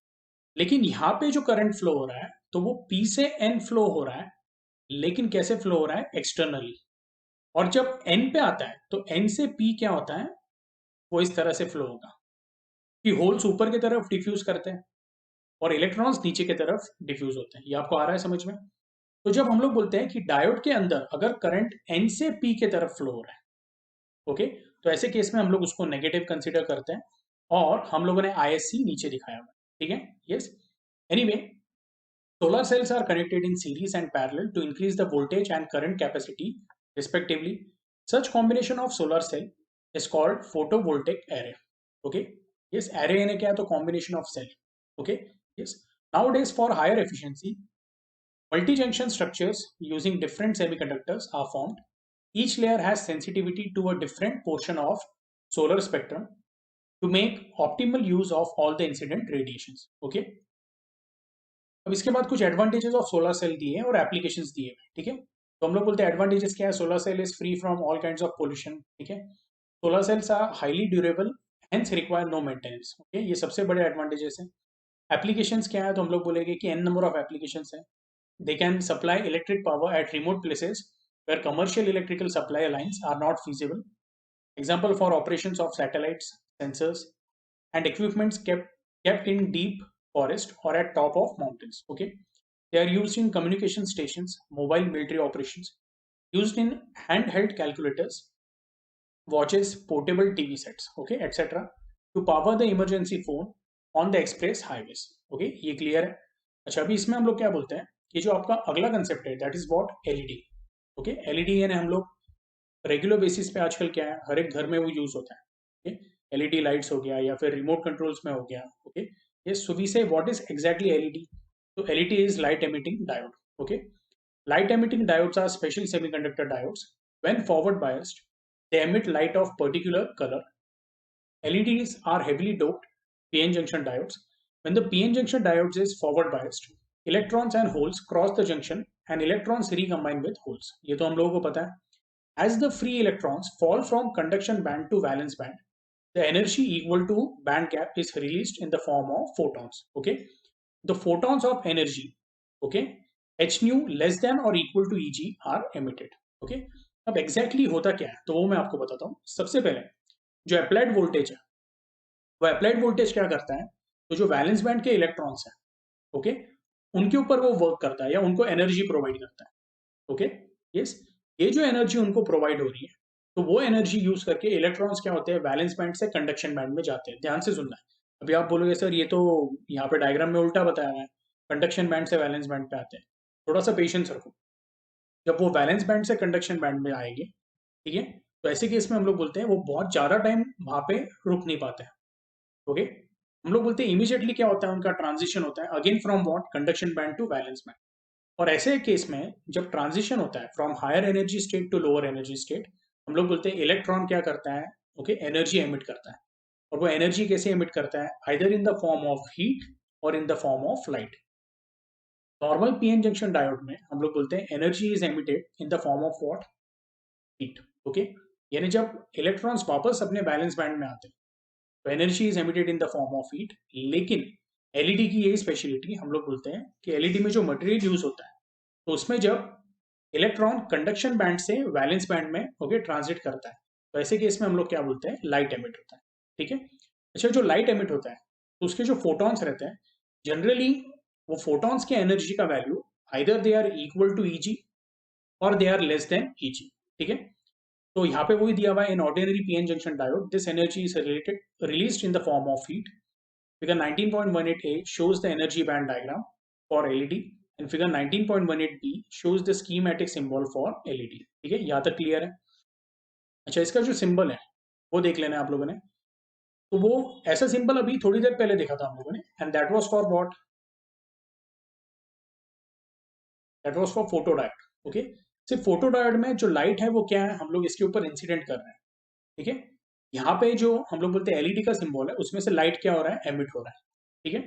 लेकिन यहाँ पे जो करंट फ्लो हो रहा है तो वो P से N फ्लो हो रहा है, लेकिन कैसे फ्लो हो रहा है, एक्सटर्नली। और जब N पे आता है तो N से P क्या होता है, वो इस तरह से फ्लो होगा कि होल्स ऊपर की तरफ डिफ्यूज करते हैं और इलेक्ट्रॉन्स नीचे की तरफ डिफ्यूज होते हैं। ये आपको आ रहा है समझ में? तो जब हम लोग बोलते हैं कि डायोड के अंदर अगर करंट N से P के तरफ फ्लो हो रहा है, ओके, तो ऐसे केस में हम लोग उसको नेगेटिव कंसीडर करते हैं, और हम लोगों ने ISC नीचे दिखाया हुआ है, ठीक है, yes. Anyway, solar cells are connected in series and parallel to increase the voltage and current capacity respectively. Such combination of solar cell is called photovoltaic array. Okay, yes, array यानी क्या है, तो combination of cell. Okay, yes. Nowadays for higher efficiency, multi-junction structures using different semiconductors are formed. Each layer has sensitivity to a different portion of solar spectrum to make optimal use of all the incident radiations. Okay. अब इसके बाद कुछ advantages of solar cell दिए हैं और applications दिए हैं, ठीक है। तो हम लोग बोलते हैं एडवांटेजेस क्या है, solar cell is free from all kinds of pollution, ठीक है। Solar cells are highly durable, hence require no maintenance, okay, ये सबसे बड़े एडवांटेजेस हैं। एप्लीकेशंस क्या है, तो हम लोग बोलेंगे कि एन नंबर ऑफ एप्लीकेशंस हैं। They can supply electric power at remote places where commercial electrical supply lines are not feasible. Example for operations of satellites, sensors, and equipments kept in deep forest or at top of mountains. Okay, they are used in communication stations, mobile military operations, used in handheld calculators, watches, portable TV sets, okay, etc. to power the emergency phone on the express highways. Okay, ये clear है। अच्छा, अभी इसमें हम लोग क्या बोलते हैं कि जो आपका अगला कंसेप्ट है that is what, LED. Okay, LED यानी हम लोग रेगुलर बेसिस पे आजकल क्या है, हर एक घर में वो यूज होता है। ओके, एलईडी लाइट्स हो गया या फिर रिमोट कंट्रोल्स में हो गया। ओके, ये सो वी से व्हाट इज एग्जैक्टली एलईडी, तो LED is light emitting diode. Okay, light emitting diodes are special semiconductor diodes. When forward biased, they emit light of particular color. LEDs are heavily doped PN junction diodes. When the PN junction diodes is forward biased, electrons and holes cross the junction and electrons recombine with holes. ये तो हम लोगों को पता है। As the free electrons fall from conduction band to valence band, the energy equal to band gap is released in the form of photons. Okay, the photons of energy, okay, h nu less than or equal to Eg are emitted. Okay, अब exactly होता क्या है, तो वो मैं आपको बताता हूँ। सबसे पहले जो अप्लाइड वोल्टेज है, वो अप्लाइड वोल्टेज क्या करता है, तो जो वैलेंस बैंड के इलेक्ट्रॉन्स हैं, ओके, उनके ऊपर वो वर्क करता है या उनको एनर्जी प्रोवाइड करता है। ओके, यस, ये जो एनर्जी उनको प्रोवाइड हो रही है, तो वो एनर्जी यूज करके इलेक्ट्रॉन्स क्या होते हैं, वैलेंस बैंड से कंडक्शन बैंड में जाते हैं। ध्यान से सुनना है। अभी आप बोलोगे सर ये तो यहाँ पे डायग्राम में उल्टा बताया हुआ है, कंडक्शन बैंड से वैलेंस बैंड पे आते हैं। थोड़ा सा पेशेंस रखो, जब वो वैलेंस बैंड से कंडक्शन बैंड में आएंगे, ठीक है, तो ऐसे केस में हम लोग बोलते हैं वो बहुत ज्यादा टाइम वहां पे रुक नहीं पाते हैं। ओके, हम लोग बोलते हैं इमीडिएटली क्या होता है, उनका ट्रांजिशन होता है again from what, conduction band to valence band. और ऐसे केस में जब ट्रांजिशन होता है from higher energy state to lower energy state, हम लोग बोलते हैं इलेक्ट्रॉन क्या करता है, ओके, एनर्जी एमिट करता है। और वो एनर्जी कैसे एमिट करता है, either in the form of heat और in the form of light. Normal PN junction diode में हम लोग बोलते हैं energy is emitted in the form of what, heat, okay. यानी जब इलेक्ट्रॉन्स वापस अपने बैलेंस बैंड में आते हैं तो energy is emitted in the form of heat. लेकिन एलईडी की यही स्पेशलिटी, हम लोग बोलते हैं कि एलईडी में जो मटेरियल यूज होता है तो उसमें जब इलेक्ट्रॉन कंडक्शन बैंड से वैलेंस बैंड में, ओके, ट्रांजिट करता है, तो ऐसे केस में हम लोग क्या बोलते हैं, लाइट एमिट होता है। ठीक है। अच्छा, जो लाइट एमिट होता है तो उसके जो फोटॉन्स रहते हैं, जनरली वो फोटॉन्स के एनर्जी का value either they are equal to E G they are less than E. ठीक है। तो यहाँ पे वही दिया हुआ है, in ordinary PN junction diode this energy is related released in the form of heat. Figure 19.18a shows the energy band diagram for LED and figure 19.18b shows the schematic symbol for LED. ठीक है, यहाँ तक clear है। अच्छा, इसका जो symbol है वो देख लेना है आप लोगों ने। तो वो ऐसा सिंबल अभी थोड़ी देर पहले देखा था हम लोगों ने, and that was for what, that was for photodiode. Okay, सिर्फ फोटोडायोड में जो लाइट है वो क्या है, हम लोग इसके ऊपर इंसिडेंट कर रहे हैं। ठीक है। यहाँ पे जो हम लोग बोलते हैं एलईडी का सिंबल है, उसमें से लाइट क्या हो रहा है, एमिट हो रहा है। ठीक है।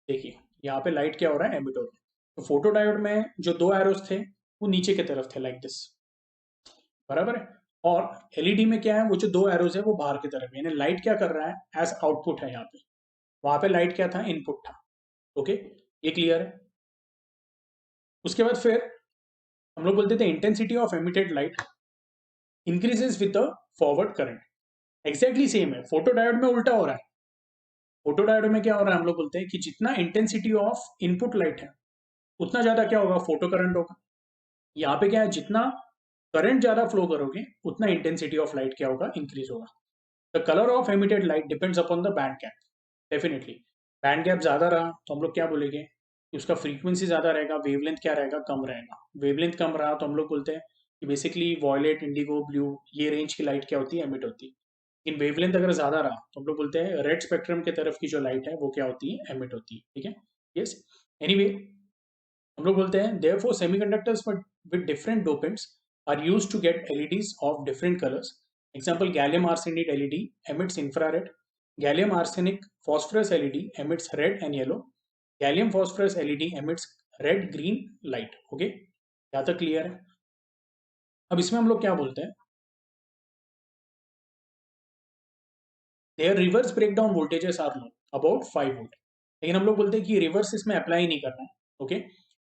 देखिए, यहाँ पे लाइट क्या हो रहा है, एमिट हो रहा है। तो फोटोडायोड में जो दो एरोस थे वो नीचे की तरफ थे, लाइक दिस, बराबर है। और एलईडी में क्या है, वो जो दो एरोस है वो बाहर की तरफ है, यानी लाइट क्या कर रहा है, एज आउटपुट है यहाँ पे। वहां पे लाइट क्या था, इनपुट था। ओके, ये क्लियर है। उसके बाद फिर हम लोग बोलते थे intensity of emitted light increases with the forward current. Exactly same है, फोटोडायोड में उल्टा हो रहा है। फोटोडायोड में क्या हो रहा है, हम लोग बोलते हैं कि जितना इंटेंसिटी ऑफ इनपुट लाइट है उतना ज्यादा क्या होगा, फोटो करंट होगा। यहाँ पे क्या है, जितना करंट ज्यादा फ्लो करोगे उतना इंटेंसिटी ऑफ लाइट क्या होगा, इंक्रीज होगा। The colour of emitted light depends upon the band gap. Definitely band gap ज्यादा रहा तो हम लोग क्या बोलेंगे कि उसका फ्रीक्वेंसी ज्यादा रहेगा, वेवलेंथ क्या रहेगा, कम रहेगा। वेवलेंथ कम रहा तो हम लोग बोलते हैं कि बेसिकली वॉयलेट, इंडिगो, ब्लू, ये रेंज की लाइट क्या होती है, एमिट होती है। लेकिन वेवलेंथ अगर ज्यादा रहा तो हम लोग बोलते हैं रेड स्पेक्ट्रम की तरफ की जो लाइट है वो क्या होती है, एमिट होती है। ठीक है। यस। एनीवे, हम लोग बोलते हैं therefore semiconductors with different dopants are used to get LEDs of different colors. Example, gallium arsenide LED emits infrared, gallium arsenic phosphorus LED emits red and yellow, gallium phosphorus LED emits red green light. Okay, यहाँ तक clear है। अब इसमें हम लोग क्या बोलते हैं, there reverse breakdown voltages are low about 5 volt. लेकिन हम लोग बोलते हैं कि रिवर्स इसमें अप्लाई नहीं करना है। ओके।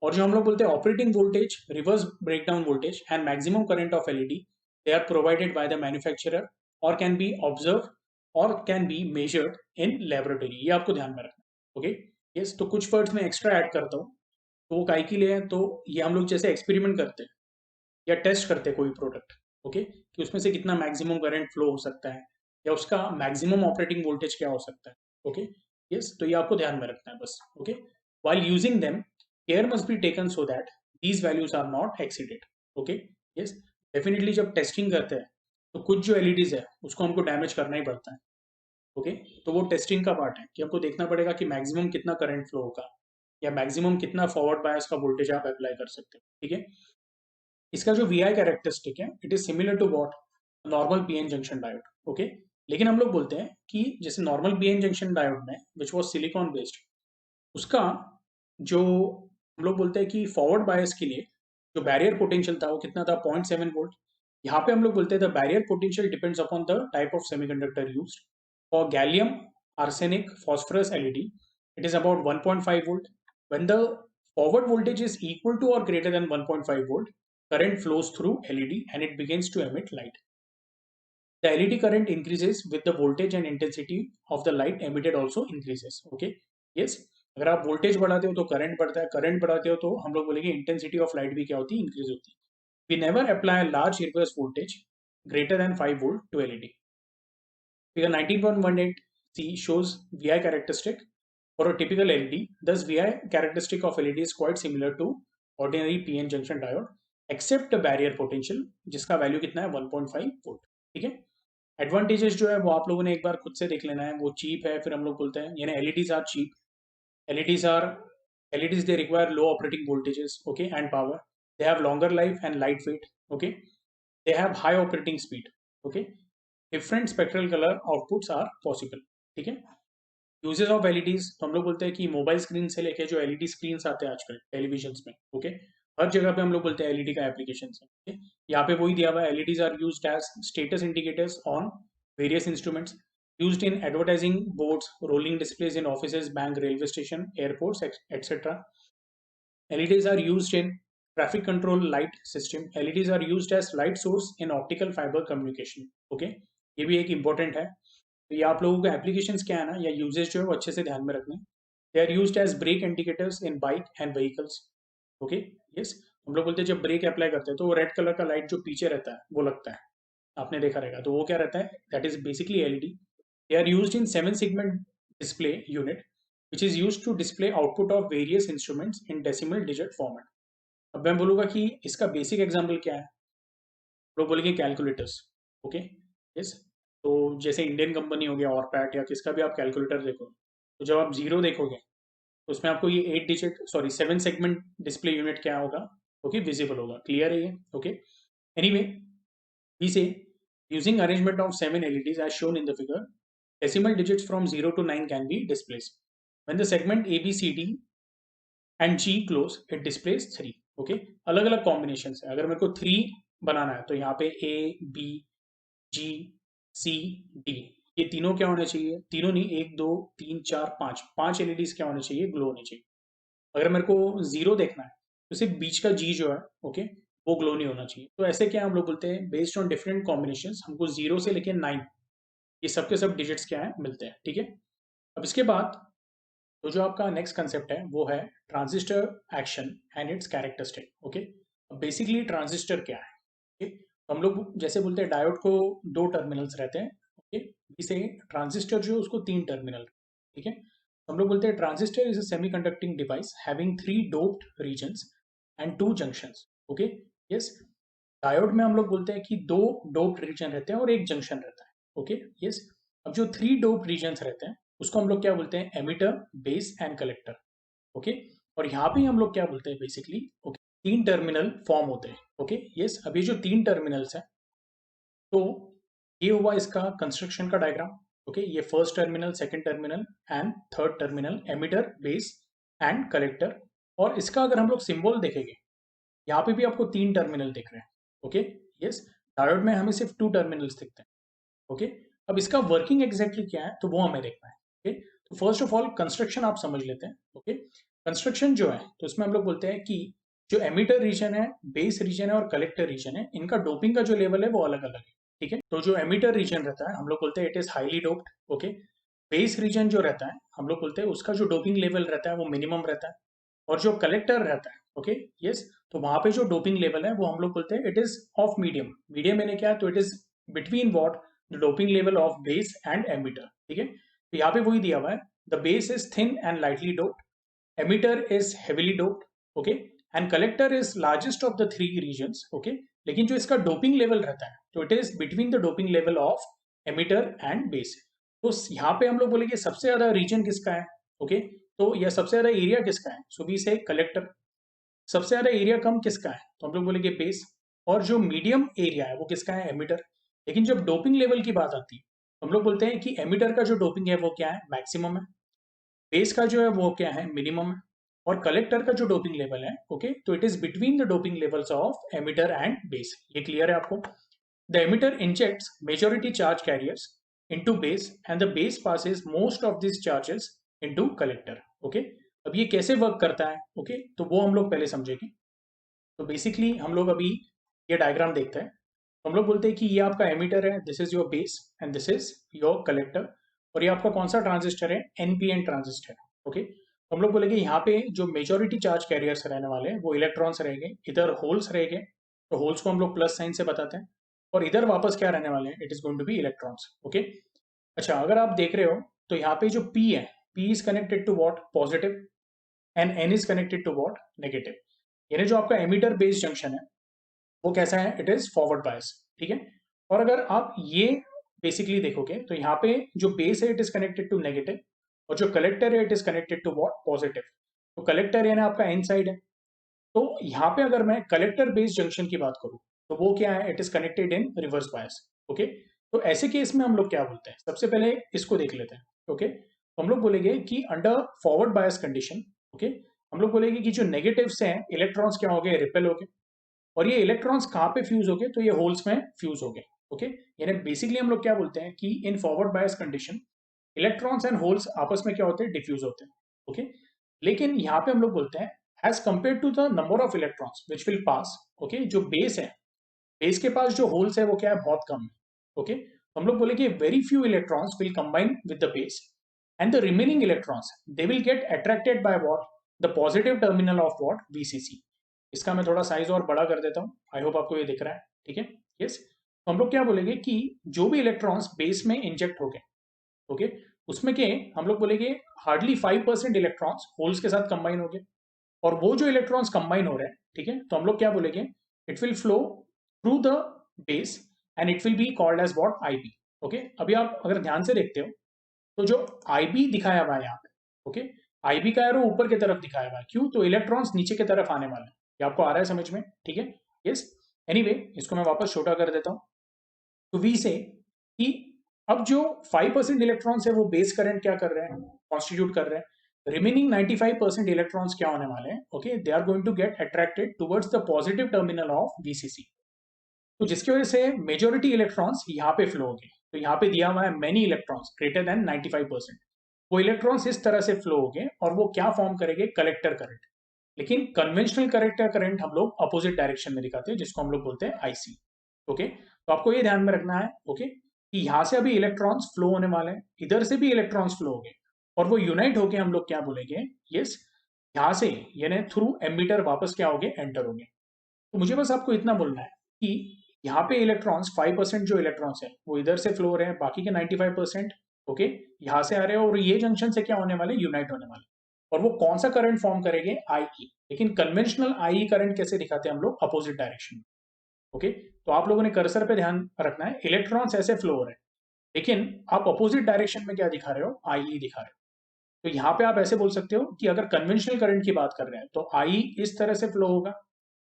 और जो हम लोग बोलते हैं operating voltage, reverse breakdown voltage and maximum current of LED, they are provided by the manufacturer और कैन बी ऑब्जर्व और can be measured in laboratory. ये आपको ध्यान में रखना है। ओके। यस, तो कुछ वर्ड्स में एक्स्ट्रा ऐड करता हूँ, तो वो काय के लिए है, तो ये हम लोग जैसे एक्सपेरिमेंट करते हैं या टेस्ट करते हैं कोई प्रोडक्ट, ओके, कि उसमें से कितना मैक्सिमम करंट फ्लो हो सकता है या उसका मैक्सिमम ऑपरेटिंग वोल्टेज क्या हो सकता है। ओके। यस, तो ये आपको ध्यान में रखना है बस। Okay. while using them, care must be taken so that these values are not exceeded. Okay. Yes, definitely जब टेस्टिंग करते हैं तो कुछ जो एलईडीज है उसको हमको डैमेज करना ही पड़ता है। ओके। तो वो टेस्टिंग का पार्ट है कि हमको देखना पड़ेगा कि मैक्सिमम कितना करंट फ्लो होगा या मैक्सिमम कितना फॉरवर्ड बायस का वोल्टेज आप अप्लाई कर सकते हो। ठीक है। इसका जो वी आई कैरेक्टरिस्टिक है, it is similar to what, normal PN junction diode. Okay. लेकिन हम लोग बोलते हैं कि जैसे नॉर्मल पीएन जंक्शन डायोड में विच वॉज सिलिकॉन बेस्ड, उसका जो हम लोग बोलते हैं कि फॉरवर्ड बायस के लिए जो बैरियर पोटेंशियल था वो कितना था, 0.7 वोल्ट। यहाँ पे हम लोग बोलते हैं the barrier potential depends upon the type of semiconductor used. For gallium arsenic phosphorus LED, it is about 1.5 volt. When the forward voltage is equal to or greater than 1.5 volt, current flows through LED and it begins to emit light. The LED current increases with the voltage and intensity of the light emitted also increases. Okay. Yes. अगर आप voltage बढ़ाते हो तो current बढ़ता है, current बढ़ाते हो तो हम लोग बोलेंगे इंटेंसिटी ऑफ लाइट भी क्या होती है, इंक्रीज होती है। We never apply large reverse voltage greater than 5 volt to LED. Figure 19.18c shows VI characteristic for a typical LED. Thus, VI characteristic of LED is quite similar to ordinary PN junction diode, except the barrier potential, जिसका value कितना है, 1.5 volt. ठीक है। Advantages जो है वो आप लोगों ने एक बार खुद से देख लेना है, वो चीप है, फिर हम लोग बोलते हैं यानी LEDs are cheap, LEDs are LEDs they require low operating voltages, okay, and power. They have longer life and lightweight, okay. They have high operating speed, okay. Different spectral color outputs are possible, ठीक है। Uses of LEDs, तो हम लोग बोलते हैं कि mobile screen से लेके जो एलईडी स्क्रीन आते हैं आजकल टेलीविजन में, ओके, हर जगह पे हम लोग बोलते हैं एलईडी का एप्लीकेशन है, ओके। यहाँ पे वही दिया हुआ है, LEDs are used as status indicators on various instruments, used in advertising boards, rolling displays in offices, bank, railway station, airports, etc. LEDs are used in traffic control light system. LEDs are used as light source in optical fiber communication. Okay, ये भी एक important है। तो ये आप लोगों का applications क्या है ना, या यूजेज जो है वो अच्छे से ध्यान में रखना है। They are used as brake indicators in bike and vehicles, okay. Yes, हम लोग बोलते हैं जब ब्रेक अप्लाई करते हैं तो वो रेड कलर का लाइट जो पीछे रहता है वो लगता है, आपने देखा रहेगा, तो वो क्या रहता है, that is basically LED. They are used in 7 segment display unit which is used to display output of various instruments in decimal digit format. अब मैं बोलूँगा कि इसका बेसिक एग्जाम्पल क्या है, लोग बोलेंगे कैलकुलेटर्स, ओके। यस, तो जैसे इंडियन कंपनी हो गया, ऑरपैट या किसका भी आप कैलकुलेटर देखो, तो जब आप जीरो देखोगे तो उसमें आपको ये 7 सेगमेंट डिस्प्ले यूनिट क्या होगा, ओके, विजिबल होगा। क्लियर है ये, ओके। एनीवे, वी से using arrangement of 7 LEDs as shown in the figure, decimal digits from 0 to 9 can be displayed. When the segment A, B, C, D and G close, it displays 3. Okay, अलग अलग combination है। अगर मेरे को 3 बनाना है तो यहाँ पे A, B, G, C, D, ये तीनों क्या होने चाहिए, तीनों नहीं, 1 2 3 4 5, 5 LEDs क्या होने चाहिए, ग्लो होने चाहिए। अगर मेरे को 0 देखना है तो सिर्फ बीच का G जो है, ओके, वो ग्लो नहीं होना चाहिए। तो ऐसे क्या हम लोग बोलते हैं, बेस्ड ऑन डिफरेंट कॉम्बिनेशन हमको 0 से लेके 9 ये सब के सब डिजिट्स क्या है, मिलते हैं, ठीक है। अब इसके बाद तो जो आपका नेक्स्ट कंसेप्ट है वो है transistor action and it's characteristic, okay. अब बेसिकली ट्रांजिस्टर क्या है, ओके, तो हम लोग जैसे बोलते हैं डायोड को 2 टर्मिनल्स रहते हैं, ओके, इसे ट्रांजिस्टर जो है उसको 3 टर्मिनल, ठीक है। हम लोग बोलते हैं transistor is a semiconducting device having 3 doped regions and 2 junctions, okay. Yes, diode में हम लोग बोलते हैं कि 2 डोप्ड रीजन रहते हैं और एक जंक्शन रहता है, ओके। यस, अब जो 3 डोप्ड रीजन्स रहते हैं उसको हम लोग क्या बोलते हैं, emitter, base and collector, okay. और यहाँ पे हम लोग क्या बोलते हैं बेसिकली, ओके, 3 टर्मिनल फॉर्म होते हैं, ओके। यस, अब ये जो 3 टर्मिनल्स हैं, तो ये हुआ इसका कंस्ट्रक्शन का डायग्राम, ओके। ये first terminal, second terminal and third terminal, emitter, base and collector. और इसका अगर हम लोग सिंबल देखेंगे, यहाँ पे भी आपको 3 टर्मिनल दिख रहे हैं, ओके। यस, डायोड में हमें सिर्फ 2 टर्मिनल्स दिखते हैं, ओके। अब इसका वर्किंग एग्जैक्टली क्या है तो वो हमें देखना है, ओके। तो फर्स्ट ऑफ ऑल कंस्ट्रक्शन आप समझ लेते हैं, ओके। कंस्ट्रक्शन जो है तो इसमें हम लोग बोलते हैं कि जो एमिटर रीजन है, बेस रीजन है और कलेक्टर रीजन है, इनका डोपिंग का जो लेवल है वो अलग अलग है, ठीक है। तो जो एमिटर रीजन रहता है हम लोग बोलते हैं it is highly doped, okay. Base reason जो रहता है हम लोग बोलते हैं उसका जो डोपिंग लेवल रहता है वो मिनिमम रहता है। और जो कलेक्टर रहता है, ओके, यस, तो वहां पे जो डोपिंग लेवल है वो हम लोग बोलते हैं it is of medium. Medium मैंने क्या, तो it is between what, the doping level of base and emitter, ठीक है। तो यहाँ पे वही दिया हुआ है, the base is thin and lightly doped, emitter is heavily doped, okay, and collector is largest of the 3 regions, okay. लेकिन जो इसका डोपिंग लेवल रहता है तो it is between the doping level of emitter and base. तो यहाँ पे हम लोग बोलेंगे सबसे ज्यादा रीजन किसका है, ओके, तो यह सबसे ज्यादा एरिया किसका है, सो वी से कलेक्टर। सबसे ज्यादा एरिया कम किसका है तो हम लोग बोलेंगे बेस। और जो मीडियम एरिया है वो किसका है, एमिटर। लेकिन जब डोपिंग लेवल की बात आती है तो हम लोग बोलते हैं कि एमिटर का जो डोपिंग है वो क्या है, मैक्सिमम है, बेस का जो है वो क्या है, मिनिमम है, और कलेक्टर का जो डोपिंग लेवल है, ओके, तो it is between the doping levels of emitter and base. ये क्लियर है आपको। The emitter injects majority charge carriers into base and the base passes most of this charges into collector, okay. अब ये कैसे work करता है, okay, तो वो हम लोग पहले समझेंगे। तो बेसिकली हम लोग अभी ये डायग्राम देखते हैं। तो हम लोग बोलते हैं कि ये आपका एमिटर है, this is your base and this is your collector. और ये आपका कौन सा ट्रांजिस्टर है, एनपीएन ट्रांजिस्टर, ओके। तो हम लोग बोलेंगे यहाँ पे जो मेजॉरिटी चार्ज कैरियर्स रहने वाले हैं वो इलेक्ट्रॉन्स रहेंगे, इधर होल्स रहेंगे, तो होल्स को हम लोग प्लस साइन से बताते हैं, और इधर वापस क्या रहने वाले हैं, it is going to be electrons, okay. अच्छा, अगर आप देख रहे हो तो यहाँ पे जो P है, P is connected to what, positive, and N is connected to what, negative. यानी जो आपका एमिटर बेस जंक्शन है वो कैसा है, इट इज फॉरवर्ड बायस, ठीक है। और अगर आप ये बेसिकली देखोगे तो यहाँ पे जो बेस है it is connected to negative और जो कलेक्टर है it is connected to what positive. तो कलेक्टर यानी आपका एन साइड है। तो यहाँ पे अगर मैं कलेक्टर बेस्ड जंक्शन की बात करूँ तो वो क्या है, it is connected in reverse bias. Okay, तो ऐसे केस में हम लोग क्या बोलते हैं, सबसे पहले इसको देख लेते हैं। ओके, तो हम लोग बोलेंगे कि under forward bias condition, okay, हम लोग बोलेंगे कि जो नेगेटिव्स हैं इलेक्ट्रॉन्स क्या हो गए, रिपेल हो गए, और ये इलेक्ट्रॉन्स कहाँ पे फ्यूज हो गए, तो ये होल्स में फ्यूज हो गए। ओके, यानी बेसिकली हम लोग क्या बोलते हैं कि in forward bias condition electrons and holes आपस में क्या होते हैं, डिफ्यूज होते हैं। ओके, लेकिन यहाँ पे हम लोग बोलते हैं as compare to the number of electrons which will pass. Okay, जो बेस है, बेस के पास जो होल्स है वो क्या है, बहुत कम है। ओके, तो हम लोग बोले कि very few electrons will combine with the base and the remaining electrons they will get attracted by what, the positive terminal of what, VCC. इसका मैं थोड़ा साइज और बड़ा कर देता हूँ, आई होप आपको ये दिख रहा है। ठीक है, यस। तो हम लोग क्या बोलेंगे कि जो भी इलेक्ट्रॉन्स बेस में इंजेक्ट हो गए, ओके, उसमें के हम लोग बोलेंगे हार्डली 5% इलेक्ट्रॉन्स होल्स के साथ कंबाइन हो गए, और वो जो इलेक्ट्रॉन्स कंबाइन हो रहे हैं, ठीक है, तो हम लोग क्या बोलेंगे, it will flow through the base and it will be called as what, IB. Okay, अभी आप अगर ध्यान से देखते हो तो जो आईबी दिखाया हुआ है यहाँ पे, ओके, आईबी का एरो ऊपर की तरफ दिखाया हुआ है, क्यों, तो इलेक्ट्रॉन्स नीचे की तरफ आने वाले हैं। ये आपको आ रहा है समझ में? ठीक है, यस। एनीवे, इसको मैं वापस छोटा कर देता हूँ। तो वी से कि अब जो 5% इलेक्ट्रॉन्स है वो बेस करंट क्या कर रहे हैं, कॉन्स्टिट्यूट कर रहे हैं। रिमेनिंग 95% इलेक्ट्रॉन्स क्या होने वाले हैं, okay, they are going to get attracted towards the positive terminal of VCC. तो जिसकी वजह से मेजोरिटी इलेक्ट्रॉन्स यहाँ पे फ्लो हो गए। तो यहाँ पे दिया हुआ है मेनी इलेक्ट्रॉन्स ग्रेटर देन 95%। वो इलेक्ट्रॉन्स इस तरह से फ्लो हो गए और वो क्या फॉर्म करेंगे, कलेक्टर करंट। लेकिन कन्वेंशनल कलेक्टर करंट हम लोग अपोजिट डायरेक्शन में दिखाते हैं, जिसको हम लोग बोलते हैं आईसी। ओके, तो आपको ये ध्यान में रखना है, ओके, कि यहाँ से अभी इलेक्ट्रॉन्स फ्लो होने वाले हैं, इधर से भी इलेक्ट्रॉन्स फ्लो हो गए, और वो यूनाइट होके हम लोग क्या बोलेंगे, यस, यहाँ से यानी थ्रू एमीटर वापस क्या हो गए, एंटर हो गए। तो मुझे बस आपको इतना बोलना है कि यहाँ पे इलेक्ट्रॉन्स 5% जो इलेक्ट्रॉन्स है वो इधर से फ्लो हो रहे हैं, बाकी के 95%, ओके, यहाँ से आ रहे हैं, और ये जंक्शन से क्या होने वाले, यूनाइट होने वाले, और वो कौन सा करंट फॉर्म करेंगे, आईई। लेकिन कन्वेंशनल आईई करंट कैसे दिखाते हैं हम लोग, अपोजिट डायरेक्शन में। ओके, तो आप लोगों ने कर्सर पे ध्यान रखना है, इलेक्ट्रॉन्स ऐसे फ्लो हो रहे हैं, लेकिन आप अपोजिट डायरेक्शन में क्या दिखा रहे हो, आईई दिखा रहे हो। तो यहाँ पे आप ऐसे बोल सकते हो कि अगर कन्वेंशनल करंट की बात कर रहे हैं तो आई इस तरह से फ्लो होगा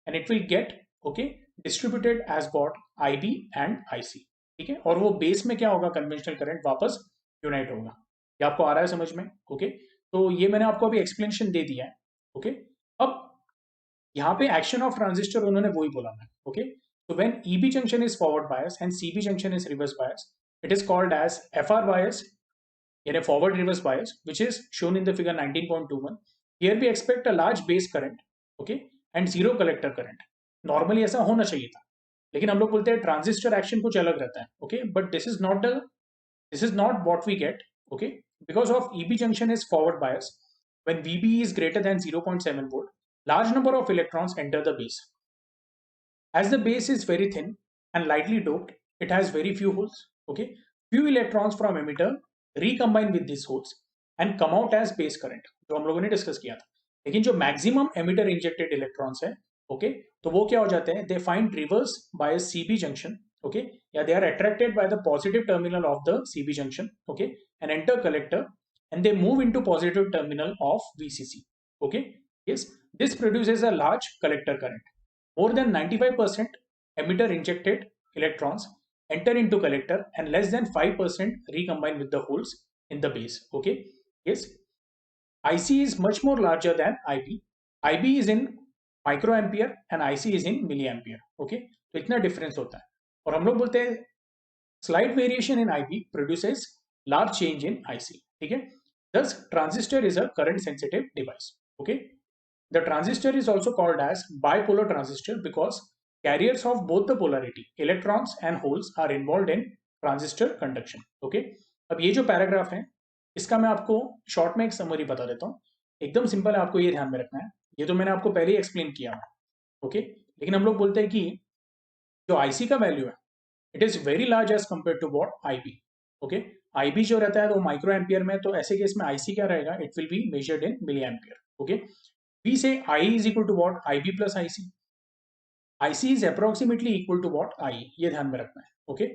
and it will get, okay, distributed as got IB and IC. ठीक है, और वो बेस में क्या होगा, कन्वेंशनल करंट वापस यूनाइट होगा। ये आपको आ रहा है समझ में? ओके, तो ये मैंने आपको अभी एक्सप्लेनेशन दे दिया है। ओके, अब यहाँ पे एक्शन ऑफ ट्रांजिस्टर उन्होंने वही बोला है। ओके, तो when EB junction is forward bias and CB junction is reverse bias, it is called as FR bias, यानी forward reverse bias, which is shown in the figure 19.21. Here we expect a large base current, okay, and zero collector current. Normally ऐसा होना चाहिए था, लेकिन हम लोग बोलते हैं ट्रांजिस्टर एक्शन कुछ अलग रहता है। Okay, but this is not what we get. Okay, because of EB junction is forward bias, when VB is greater than 0.7 volt, large number of electrons enter the base. As the base is very thin and lightly doped, it has very few holes. Okay, few electrons from emitter recombine with these holes and come out as base current, जो हम लोगों ने discuss किया था। लेकिन जो maximum emitter injected electrons है, okay, तो वो क्या हो जाते हैं, they find reverse by CB junction, okay, या they are attracted by the positive terminal of the CB junction, okay, and enter collector and they move into positive terminal of VCC. Okay, yes, this produces a large collector current. More than 95% emitter injected electrons enter into collector and less than 5% recombine with the holes in the base. Okay, yes, IC is much more larger than IB. IB is in microampere and IC is in milliampere. Okay, तो इतना difference होता है, और हम लोग बोलते हैं slight variation in IB produces large change in IC. ठीक है, thus transistor is a current sensitive device. Okay, the transistor is also called as bipolar transistor because carriers of both the polarity, electrons and holes, are involved in transistor conduction. Okay, अब ये जो paragraph है इसका मैं आपको short में एक summary बता देता हूँ, एकदम सिंपल है, आपको ये ध्यान में रखना है। ये तो मैंने आपको पहले ही एक्सप्लेन किया है। ओके, लेकिन हम लोग बोलते हैं कि जो आईसी का वैल्यू है it is very large as compare to what, IB. Okay, IB जो रहता है वो माइक्रो एम्पियर में, तो ऐसे केस में आईसी क्या रहेगा, it will be measured in milli ampere. Okay, we say I is equal to what, IB plus IC. IC is approximately equal to what, I, ये ध्यान में रखना है। Okay,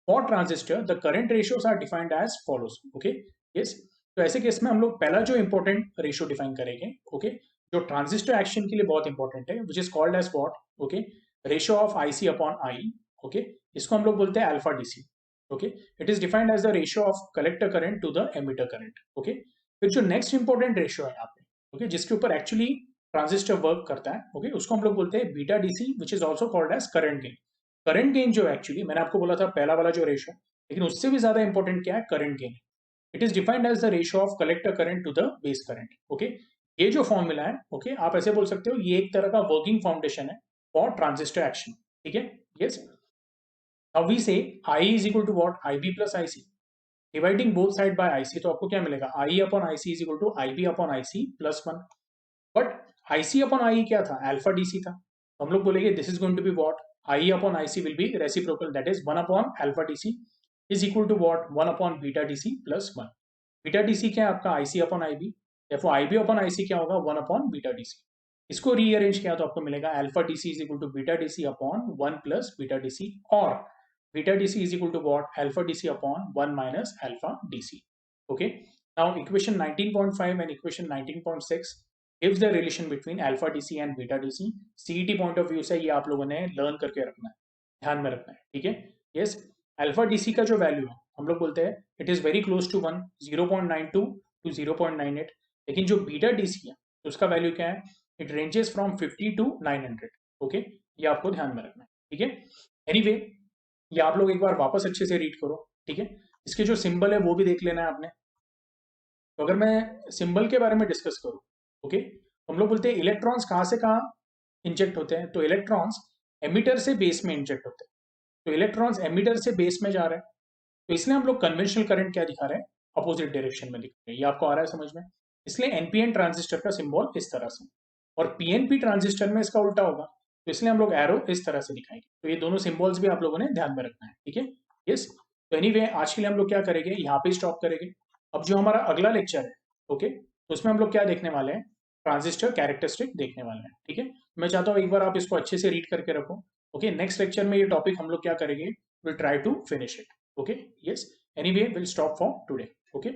for transistor the current ratios are defined as follows. Okay, yes. तो ऐसे case में हम लोग पहला जो इंपॉर्टेंट रेशियो डिफाइन करेंगे, ओके, जो ट्रांजिस्टर एक्शन के लिए बहुत इंपॉर्टेंट है, which is called as what, okay, ratio of IC upon I. Okay, इसको हम लोग बोलते हैं alpha DC. Okay, it is defined as the ratio of collector current to the emitter current. Okay, फिर जो नेक्स्ट इंपॉर्टेंट रेशियो है यहाँ पे, ओके, जिसके ऊपर एक्चुअली ट्रांजिस्टर वर्क करता है, ओके, उसको हम लोग बोलते हैं beta DC, which is also called as current gain. Current gain जो एक्चुअली मैंने आपको बोला था पहला वाला जो रेशियो, लेकिन उससे भी ज्यादा इंपॉर्टेंट क्या है, current gain. It is defined as the ratio of collector current to the base current. Okay, ये जो फॉर्मूला है, ओके, आप ऐसे बोल सकते हो ये एक तरह का वर्किंग फाउंडेशन है फॉर ट्रांजिस्टर एक्शन. ठीक है, yes. Now we say I is equal to what, IB plus IC. Dividing both side by IC, तो आपको क्या मिलेगा, I upon IC is equal to IB upon IC plus 1. But IC upon I क्या था, alpha DC था. तो हम लोग बोलेंगे this is going to be what, I upon IC will be reciprocal, that is 1 upon alpha DC is equal to what, 1 upon beta DC plus 1. Beta DC क्या है आपका, IC अपॉन IB. देखो IB upon IC क्या होगा, 1 upon beta DC. इसको rearrange किया तो आपको मिलेगा alpha DC is equal to beta DC upon 1 plus beta DC, और beta DC is equal to what, alpha DC upon 1 minus alpha DC. Okay, now equation 19.5 and equation 19.6 gives the relation between alpha DC and beta DC. CET point of view से ये आप लोगों ने learn करके रखना है, ध्यान में रखना है. ठीक है, यस. अल्फा DC का जो वैल्यू है हम लोग बोलते हैं it is very close to 1, 0.92 to 0.98. लेकिन जो बीटा DC है उसका वैल्यू क्या है, it ranges from 50 to 900. Okay, ये आपको ध्यान में रखना है. ठीक है, एनीवे ये आप लोग एक बार वापस अच्छे से रीड करो. ठीक है, इसके जो सिंबल है वो भी देख लेना है आपने. तो अगर मैं सिंबल के बारे में डिस्कस करूं, ओके, हम लोग बोलते हैं इलेक्ट्रॉन्स कहां से कहां इंजेक्ट होते हैं, तो इलेक्ट्रॉन्स एमिटर से बेस में इंजेक्ट होते हैं. तो इलेक्ट्रॉन्स एमिटर से बेस में जा रहे हैं, तो इसलिए हम लोग कन्वेंशनल करंट क्या दिखा रहे हैं, अपोजिट डायरेक्शन में दिखा रहे हैं. ये आपको आ रहा है समझ में. इसलिए एनपीएन ट्रांजिस्टर का सिंबल इस तरह से, और पीएनपी ट्रांजिस्टर में इसका उल्टा होगा, तो इसलिए हम लोग एरो इस तरह से दिखाएंगे. तो ये दोनों सिंबल्स भी आप लोगों ने ध्यान में रखना है. ठीक है, यस. तो एनीवे आज के लिए हम लोग क्या करेंगे, यहाँ पे स्टॉप करेंगे. अब जो हमारा अगला लेक्चर है, ओके, तो उसमें हम लोग क्या देखने वाले हैं, ट्रांजिस्टर कैरेक्टरिस्टिक देखने वाले हैं. ठीक है, मैं चाहता हूँ एक बार आप इसको अच्छे से रीड करके रखो. ओके, नेक्स्ट लेक्चर में ये टॉपिक हम लोग क्या करेंगे, will try to finish it. Okay, yes. Anyway will stop for today. Okay.